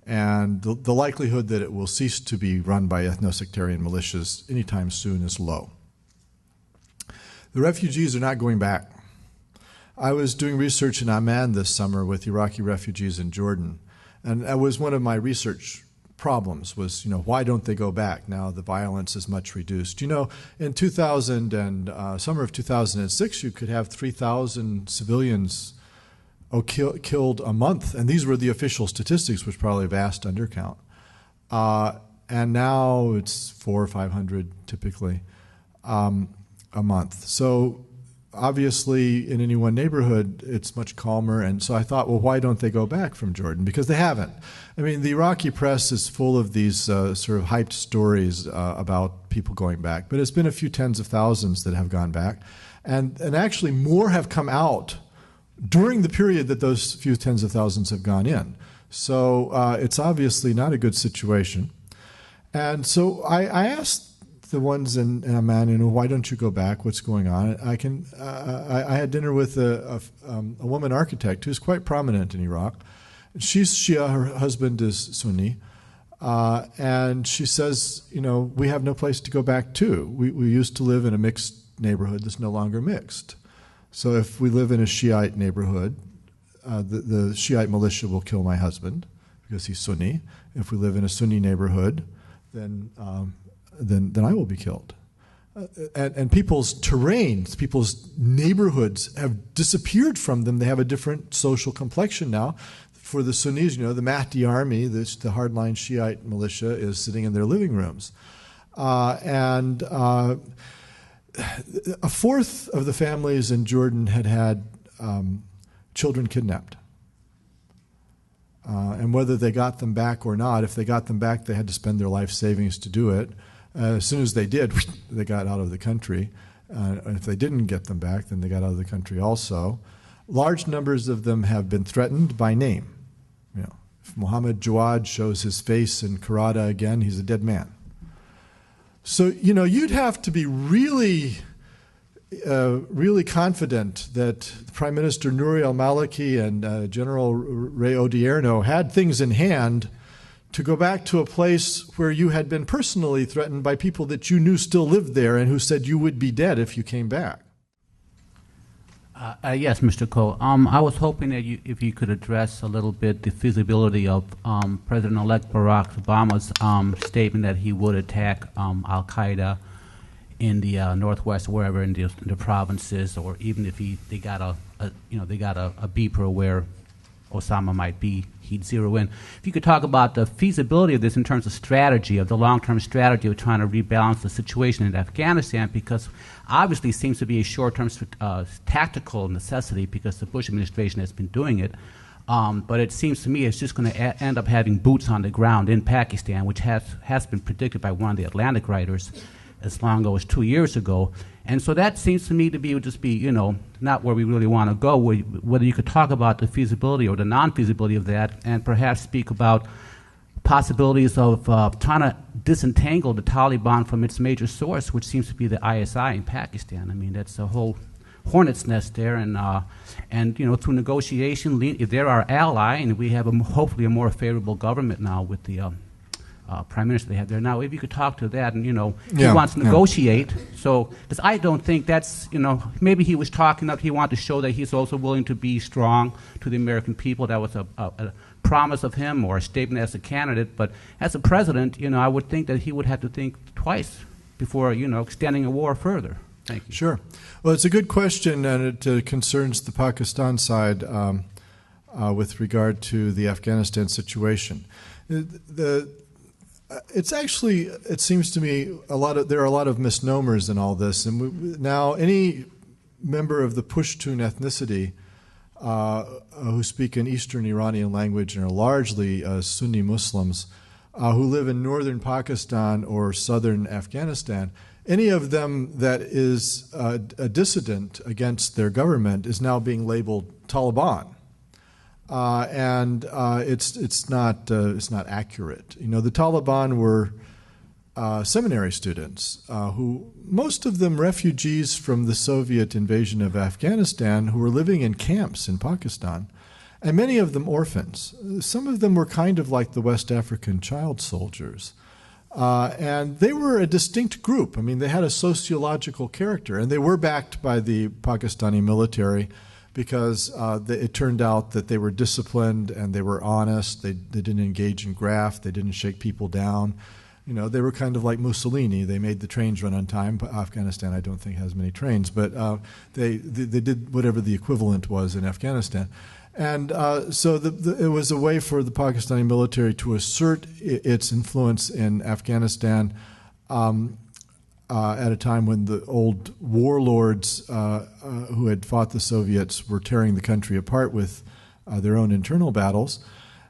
And the likelihood that it will cease to be run by ethno-sectarian militias anytime soon is low. The refugees are not going back. I was doing research in Amman this summer with Iraqi refugees in Jordan, and that was one of my research problems was, why don't they go back now the violence is much reduced? In summer of 2006, you could have 3,000 civilians killed a month, and these were the official statistics, which probably a vast undercount. And now it's 400 or 500 typically a month. So obviously in any one neighborhood it's much calmer, and so I thought, well, why don't they go back from Jordan? Because they haven't. I mean, the Iraqi press is full of these sort of hyped stories about people going back, but it's been a few tens of thousands that have gone back, and actually more have come out during the period that those few tens of thousands have gone in. So it's obviously not a good situation. And so I asked the ones in Amman, why don't you go back? What's going on? I had dinner with a woman architect who's quite prominent in Iraq, She's Shia, her husband is Sunni. And she says, we have no place to go back to. We used to live in a mixed neighborhood that's no longer mixed. So if we live in a Shiite neighborhood, the Shiite militia will kill my husband because he's Sunni. If we live in a Sunni neighborhood, then I will be killed. And people's terrains, people's neighborhoods have disappeared from them. They have a different social complexion now. For the Sunnis, the Mahdi army, the hardline Shiite militia, is sitting in their living rooms. And a fourth of the families in Jordan had children kidnapped. And whether they got them back or not, if they got them back, they had to spend their life savings to do it. As soon as they did, they got out of the country. And if they didn't get them back, then they got out of the country also. Large numbers of them have been threatened by name. If Muhammad Jawad shows his face in Karada again, he's a dead man. So, you'd have to be really confident that Prime Minister Nouri al-Maliki and General Ray Odierno had things in hand to go back to a place where you had been personally threatened by people that you knew still lived there and who said you would be dead if you came back. Yes, Mr. Cole. I was hoping that if you could address a little bit the feasibility of President-elect Barack Obama's statement that he would attack Al-Qaeda in the northwest, wherever in the provinces, or even if they got a beeper where Osama might be, he'd zero in. If you could talk about the feasibility of this in terms of strategy, of the long-term strategy of trying to rebalance the situation in Afghanistan, because obviously it seems to be a short-term tactical necessity because the Bush administration has been doing it. But it seems to me it's just going to end up having boots on the ground in Pakistan, which has been predicted by one of the Atlantic writers as long ago as 2 years ago. And so that seems to me to be not where we really want to go. Whether you could talk about the feasibility or the non-feasibility of that, and perhaps speak about possibilities of trying to disentangle the Taliban from its major source, which seems to be the ISI in Pakistan. I mean, that's a whole hornet's nest there, and through negotiation, if they're our ally, and we have hopefully a more favorable government now with the prime minister they have there now. If you could talk to that, and he wants to negotiate. So, because I don't think that's maybe he was talking up. He wanted to show that he's also willing to be strong to the American people. That was a promise of him or a statement as a candidate. But as a president, I would think that he would have to think twice before extending a war further. Thank you. Sure. Well, it's a good question, and it concerns the Pakistan side with regard to the Afghanistan situation. It's actually, it seems to me, there are a lot of misnomers in all this. And now any member of the Pushtun ethnicity who speak an Eastern Iranian language and are largely Sunni Muslims who live in northern Pakistan or southern Afghanistan, any of them that is a dissident against their government is now being labeled Taliban. And it's not accurate. The Taliban were seminary students who, most of them refugees from the Soviet invasion of Afghanistan, who were living in camps in Pakistan, and many of them orphans. Some of them were kind of like the West African child soldiers. And they were a distinct group. I mean, they had a sociological character, and they were backed by the Pakistani military, because it turned out that they were disciplined and they were honest. They didn't engage in graft. They didn't shake people down. They were kind of like Mussolini. They made the trains run on time. Afghanistan, I don't think, has many trains, but they did whatever the equivalent was in Afghanistan. And so it was a way for the Pakistani military to assert its influence in Afghanistan at a time when the old warlords who had fought the Soviets were tearing the country apart with their own internal battles.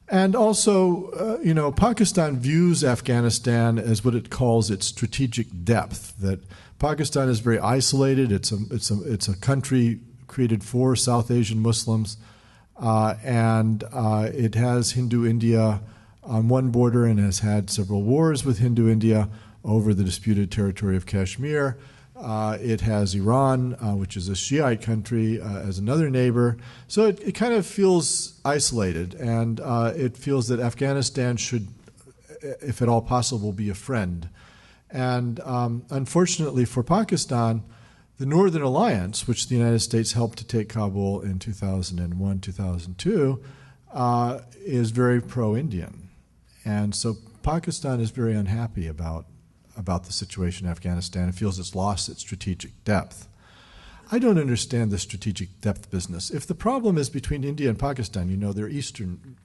And also, Pakistan views Afghanistan as what it calls its strategic depth, that Pakistan is very isolated. It's a country created for South Asian Muslims, and it has Hindu India on one border and has had several wars with Hindu India over the disputed territory of Kashmir. It has Iran, which is a Shiite country, as another neighbor. So it kind of feels isolated, and it feels that Afghanistan should, if at all possible, be a friend. And unfortunately for Pakistan, the Northern Alliance, which the United States helped to take Kabul in 2001, 2002, is very pro-Indian. And so Pakistan is very unhappy about the situation in Afghanistan and feels it's lost its strategic depth. I don't understand the strategic depth business. If the problem is between India and Pakistan, you know, their eastern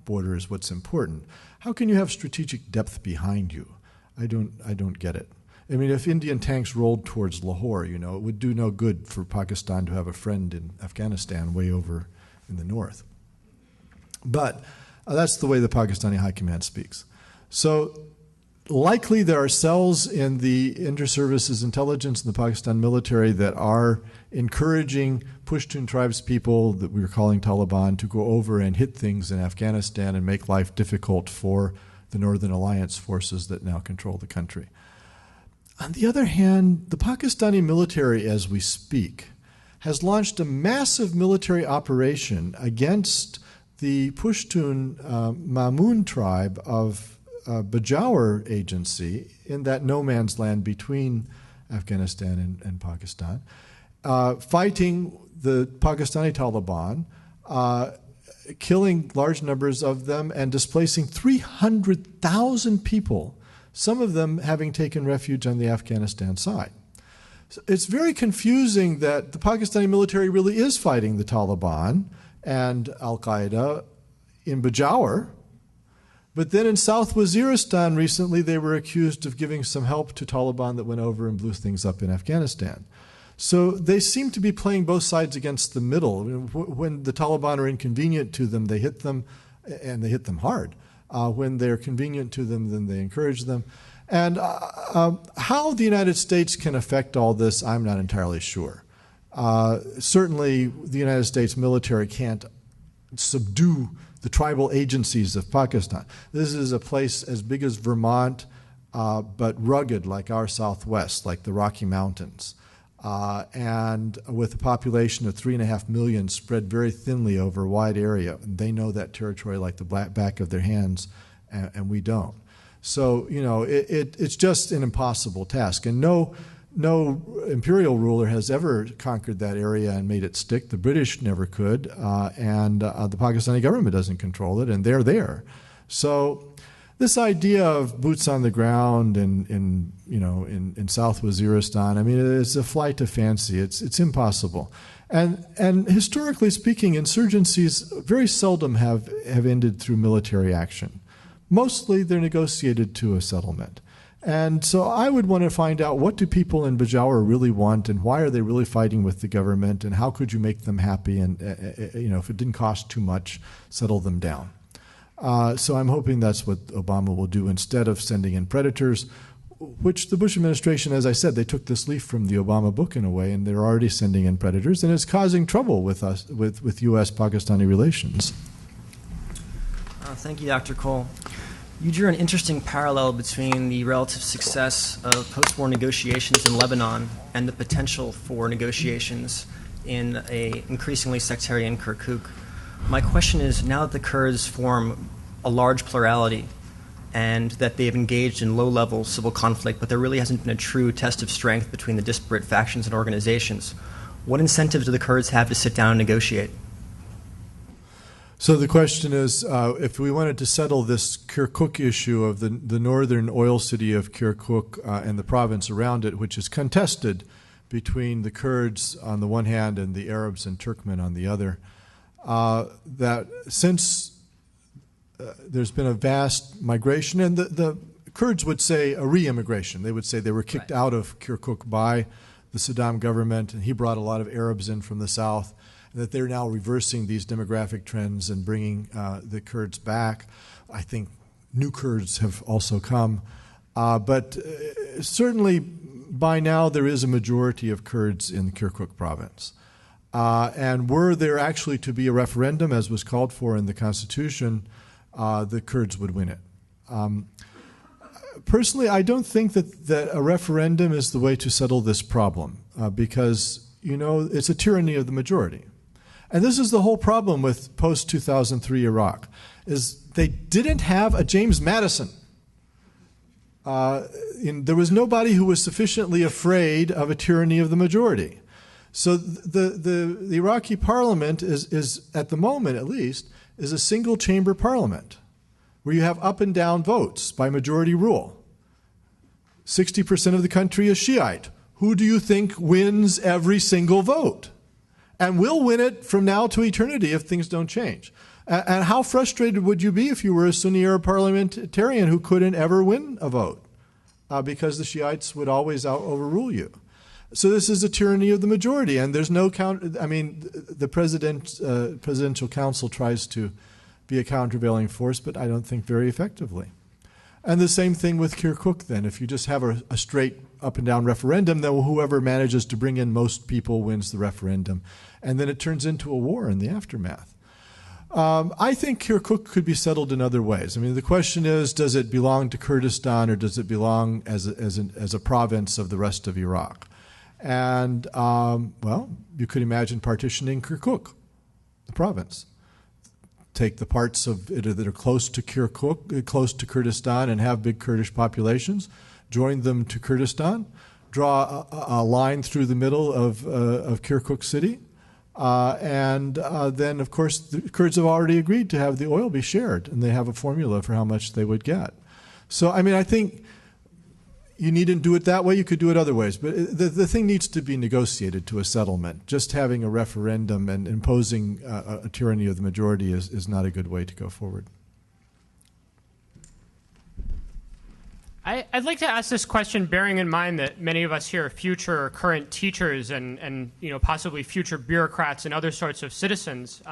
border is what's important. How can you have strategic depth behind you? I don't get it. I mean, if Indian tanks rolled towards Lahore, you know, it would do no good for Pakistan to have a friend in Afghanistan way over in the north. But that's the way the Pakistani High Command speaks. So likely there are cells in the inter-services intelligence in the Pakistan military that are encouraging Pushtun tribes people that we were calling Taliban to go over and hit things in Afghanistan and make life difficult for the Northern Alliance forces that now control the country. On the other hand, the Pakistani military, as we speak, has launched a massive military operation against the Pushtun Mamun tribe of Bajaur agency in that no man's land between Afghanistan and Pakistan, fighting the Pakistani Taliban, killing large numbers of them and displacing 300,000 people, some of them having taken refuge on the Afghanistan side. So it's very confusing that the Pakistani military really is fighting the Taliban and al-Qaeda in Bajaur, but then in South Waziristan recently they were accused of giving some help to Taliban that went over and blew things up in Afghanistan. So they seem to be playing both sides against the middle. When the Taliban are inconvenient to them, they hit them, and they hit them hard. When they're convenient to them, then they encourage them. And how the United States can affect all this, I'm not entirely sure. Certainly, the United States military can't subdue the tribal agencies of Pakistan. This is a place as big as Vermont, but rugged like our Southwest, like the Rocky Mountains. And with a population of 3.5 million spread very thinly over a wide area. They know that territory like the back of their hands, and we don't. So, you know, it's just an impossible task. And no imperial ruler has ever conquered that area and made it stick. The British never could, and the Pakistani government doesn't control it, and they're there. So this idea of boots on the ground in South Waziristan, I mean, it's a flight of fancy. It's impossible. And historically speaking, insurgencies very seldom have ended through military action. Mostly they're negotiated to a settlement. And so I would want to find out, what do people in Bajaur really want, and why are they really fighting with the government, and how could you make them happy, and if it didn't cost too much, settle them down. So I'm hoping that's what Obama will do instead of sending in predators, which the Bush administration, as I said, they took this leaf from the Obama book in a way, and they're already sending in predators, and it's causing trouble with us, with U.S.-Pakistani relations. Thank you, Dr. Cole. You drew an interesting parallel between the relative success of post-war negotiations in Lebanon and the potential for negotiations in an increasingly sectarian Kirkuk. My question is, now that the Kurds form a large plurality and that they've engaged in low-level civil conflict, but there really hasn't been a true test of strength between the disparate factions and organizations, what incentives do the Kurds have to sit down and negotiate? So the question is, if we wanted to settle this Kirkuk issue of the northern oil city of Kirkuk and the province around it, which is contested between the Kurds on the one hand and the Arabs and Turkmen on the other, that since there's been a vast migration, and the Kurds would say a re-immigration. They would say they were kicked out of Kirkuk by the Saddam government, and he brought a lot of Arabs in from the south, and that they're now reversing these demographic trends and bringing the Kurds back. I think new Kurds have also come. But certainly by now there is a majority of Kurds in the Kirkuk province. And were there actually to be a referendum, as was called for in the Constitution, the Kurds would win it. personally, I don't think that a referendum is the way to settle this problem because, it's a tyranny of the majority. And this is the whole problem with post-2003 Iraq, is they didn't have a James Madison. There was nobody who was sufficiently afraid of a tyranny of the majority. So the Iraqi Parliament is, at the moment at least, is a single-chamber parliament where you have up and down votes by majority rule. 60% of the country is Shiite. Who do you think wins every single vote? And will win it from now to eternity if things don't change. And how frustrated would you be if you were a Sunni Arab parliamentarian who couldn't ever win a vote because the Shiites would always overrule you? So this is a tyranny of the majority, and there's no the presidential council tries to be a countervailing force, but I don't think very effectively. And the same thing with Kirkuk then. If you just have a straight up and down referendum, then whoever manages to bring in most people wins the referendum. And then it turns into a war in the aftermath. I think Kirkuk could be settled in other ways. The question is, does it belong to Kurdistan or does it belong as a province of the rest of Iraq? And, you could imagine partitioning Kirkuk, the province. Take the parts of it that are close to Kirkuk, close to Kurdistan, and have big Kurdish populations, join them to Kurdistan, draw a line through the middle of Kirkuk city, and then, of course, the Kurds have already agreed to have the oil be shared, and they have a formula for how much they would get. So, I think you needn't do it that way. You could do it other ways. But the thing needs to be negotiated to a settlement. Just having a referendum and imposing a tyranny of the majority is not a good way to go forward. I'd like to ask this question bearing in mind that many of us here are future or current teachers and possibly future bureaucrats and other sorts of citizens.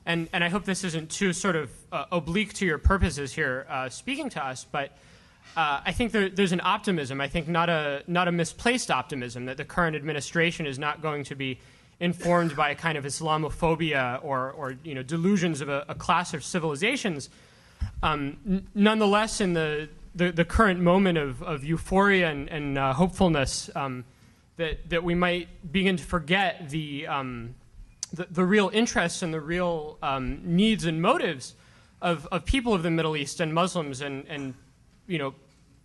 And I hope this isn't too sort of oblique to your purposes here speaking to us, but I think there's an optimism, I think not a misplaced optimism, that the current administration is not going to be informed by a kind of Islamophobia or delusions of a class of civilizations. Nonetheless, in the current moment of euphoria and hopefulness, that we might begin to forget the real interests and the real needs and motives of people of the Middle East and Muslims and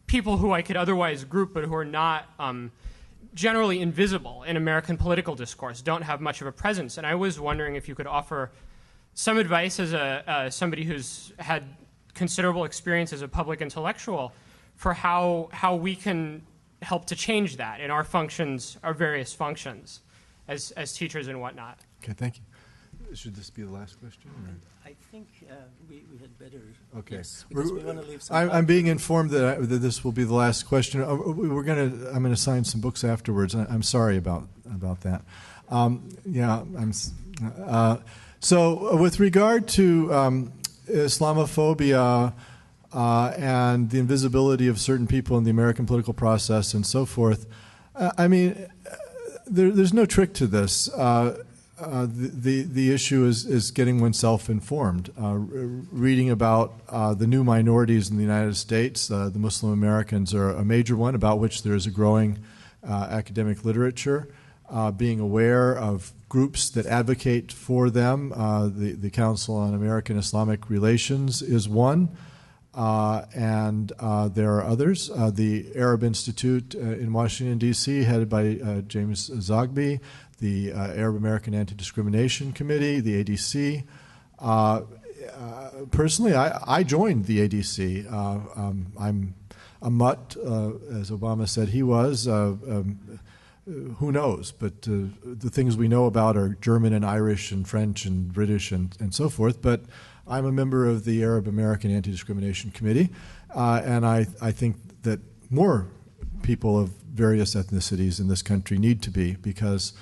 people who I could otherwise group but who are not generally invisible in American political discourse, don't have much of a presence. And I was wondering if you could offer some advice as somebody who's had considerable experience as a public intellectual for how we can help to change that in our functions, our various functions as teachers and whatnot. Okay, thank you. Should this be the last question? Or? I think we had better. Okay. Yes, because we want to leave some. I'm being informed that this will be the last question. I'm going to sign some books afterwards. I'm sorry about that. So with regard to Islamophobia and the invisibility of certain people in the American political process and so forth, there's no trick to this. The issue is getting oneself informed, reading about the new minorities in the United States. The Muslim Americans are a major one about which there is a growing academic literature, being aware of groups that advocate for them. The Council on American Islamic Relations is one, and there are others. The Arab Institute in Washington, D.C., headed by James Zogby, the Arab American Anti-Discrimination Committee, the ADC. Personally, I joined the ADC. I'm a mutt, as Obama said he was. Who knows? But the things we know about are German and Irish and French and British and so forth. But I'm a member of the Arab American Anti-Discrimination Committee, and I think that more people of various ethnicities in this country need to be, because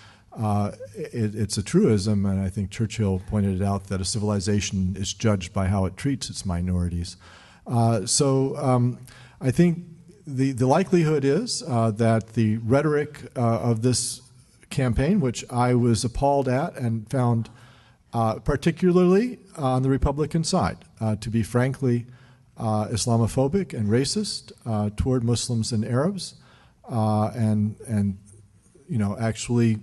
it's a truism, and I think Churchill pointed it out, that a civilization is judged by how it treats its minorities. So I think the likelihood is that the rhetoric of this campaign, which I was appalled at and found particularly on the Republican side to be frankly Islamophobic and racist toward Muslims and Arabs, and actually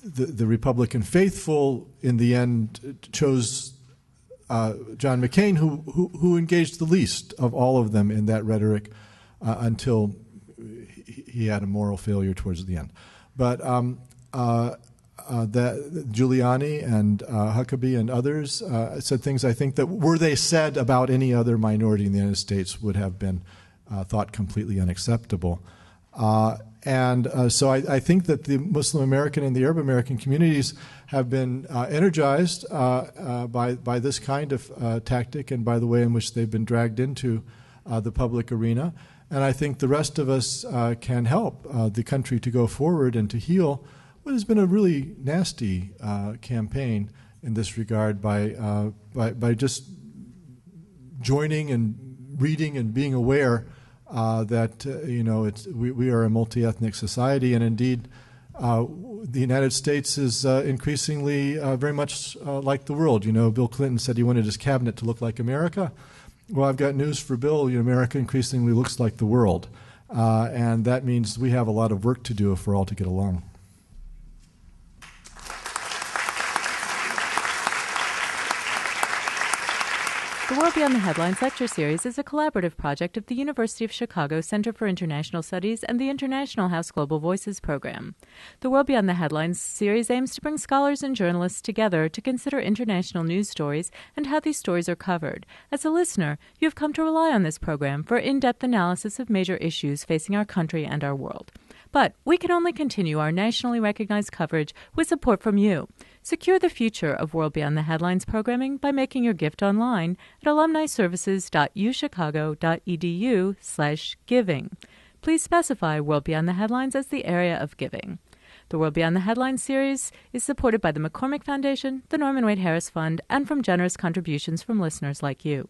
the Republican faithful in the end chose John McCain, who engaged the least of all of them in that rhetoric until he had a moral failure towards the end. But Giuliani and Huckabee and others said things, I think, that were they said about any other minority in the United States would have been thought completely unacceptable. So I think that the Muslim American and the Arab American communities have been energized by this kind of tactic and by the way in which they've been dragged into the public arena. And I think the rest of us can help the country to go forward and to heal what has been a really nasty campaign in this regard by just joining and reading and being aware that we are a multi-ethnic society, and indeed the United States is increasingly very much like the world. Bill Clinton said he wanted his cabinet to look like America. Well, I've got news for Bill. America increasingly looks like the world, and that means we have a lot of work to do if we're all to get along. The World Beyond the Headlines lecture series is a collaborative project of the University of Chicago Center for International Studies and the International House Global Voices program. The World Beyond the Headlines series aims to bring scholars and journalists together to consider international news stories and how these stories are covered. As a listener, you have come to rely on this program for in-depth analysis of major issues facing our country and our world. But we can only continue our nationally recognized coverage with support from you. Secure the future of World Beyond the Headlines programming by making your gift online at alumniservices.uchicago.edu/giving. Please specify World Beyond the Headlines as the area of giving. The World Beyond the Headlines series is supported by the McCormick Foundation, the Norman Wade Harris Fund, and from generous contributions from listeners like you.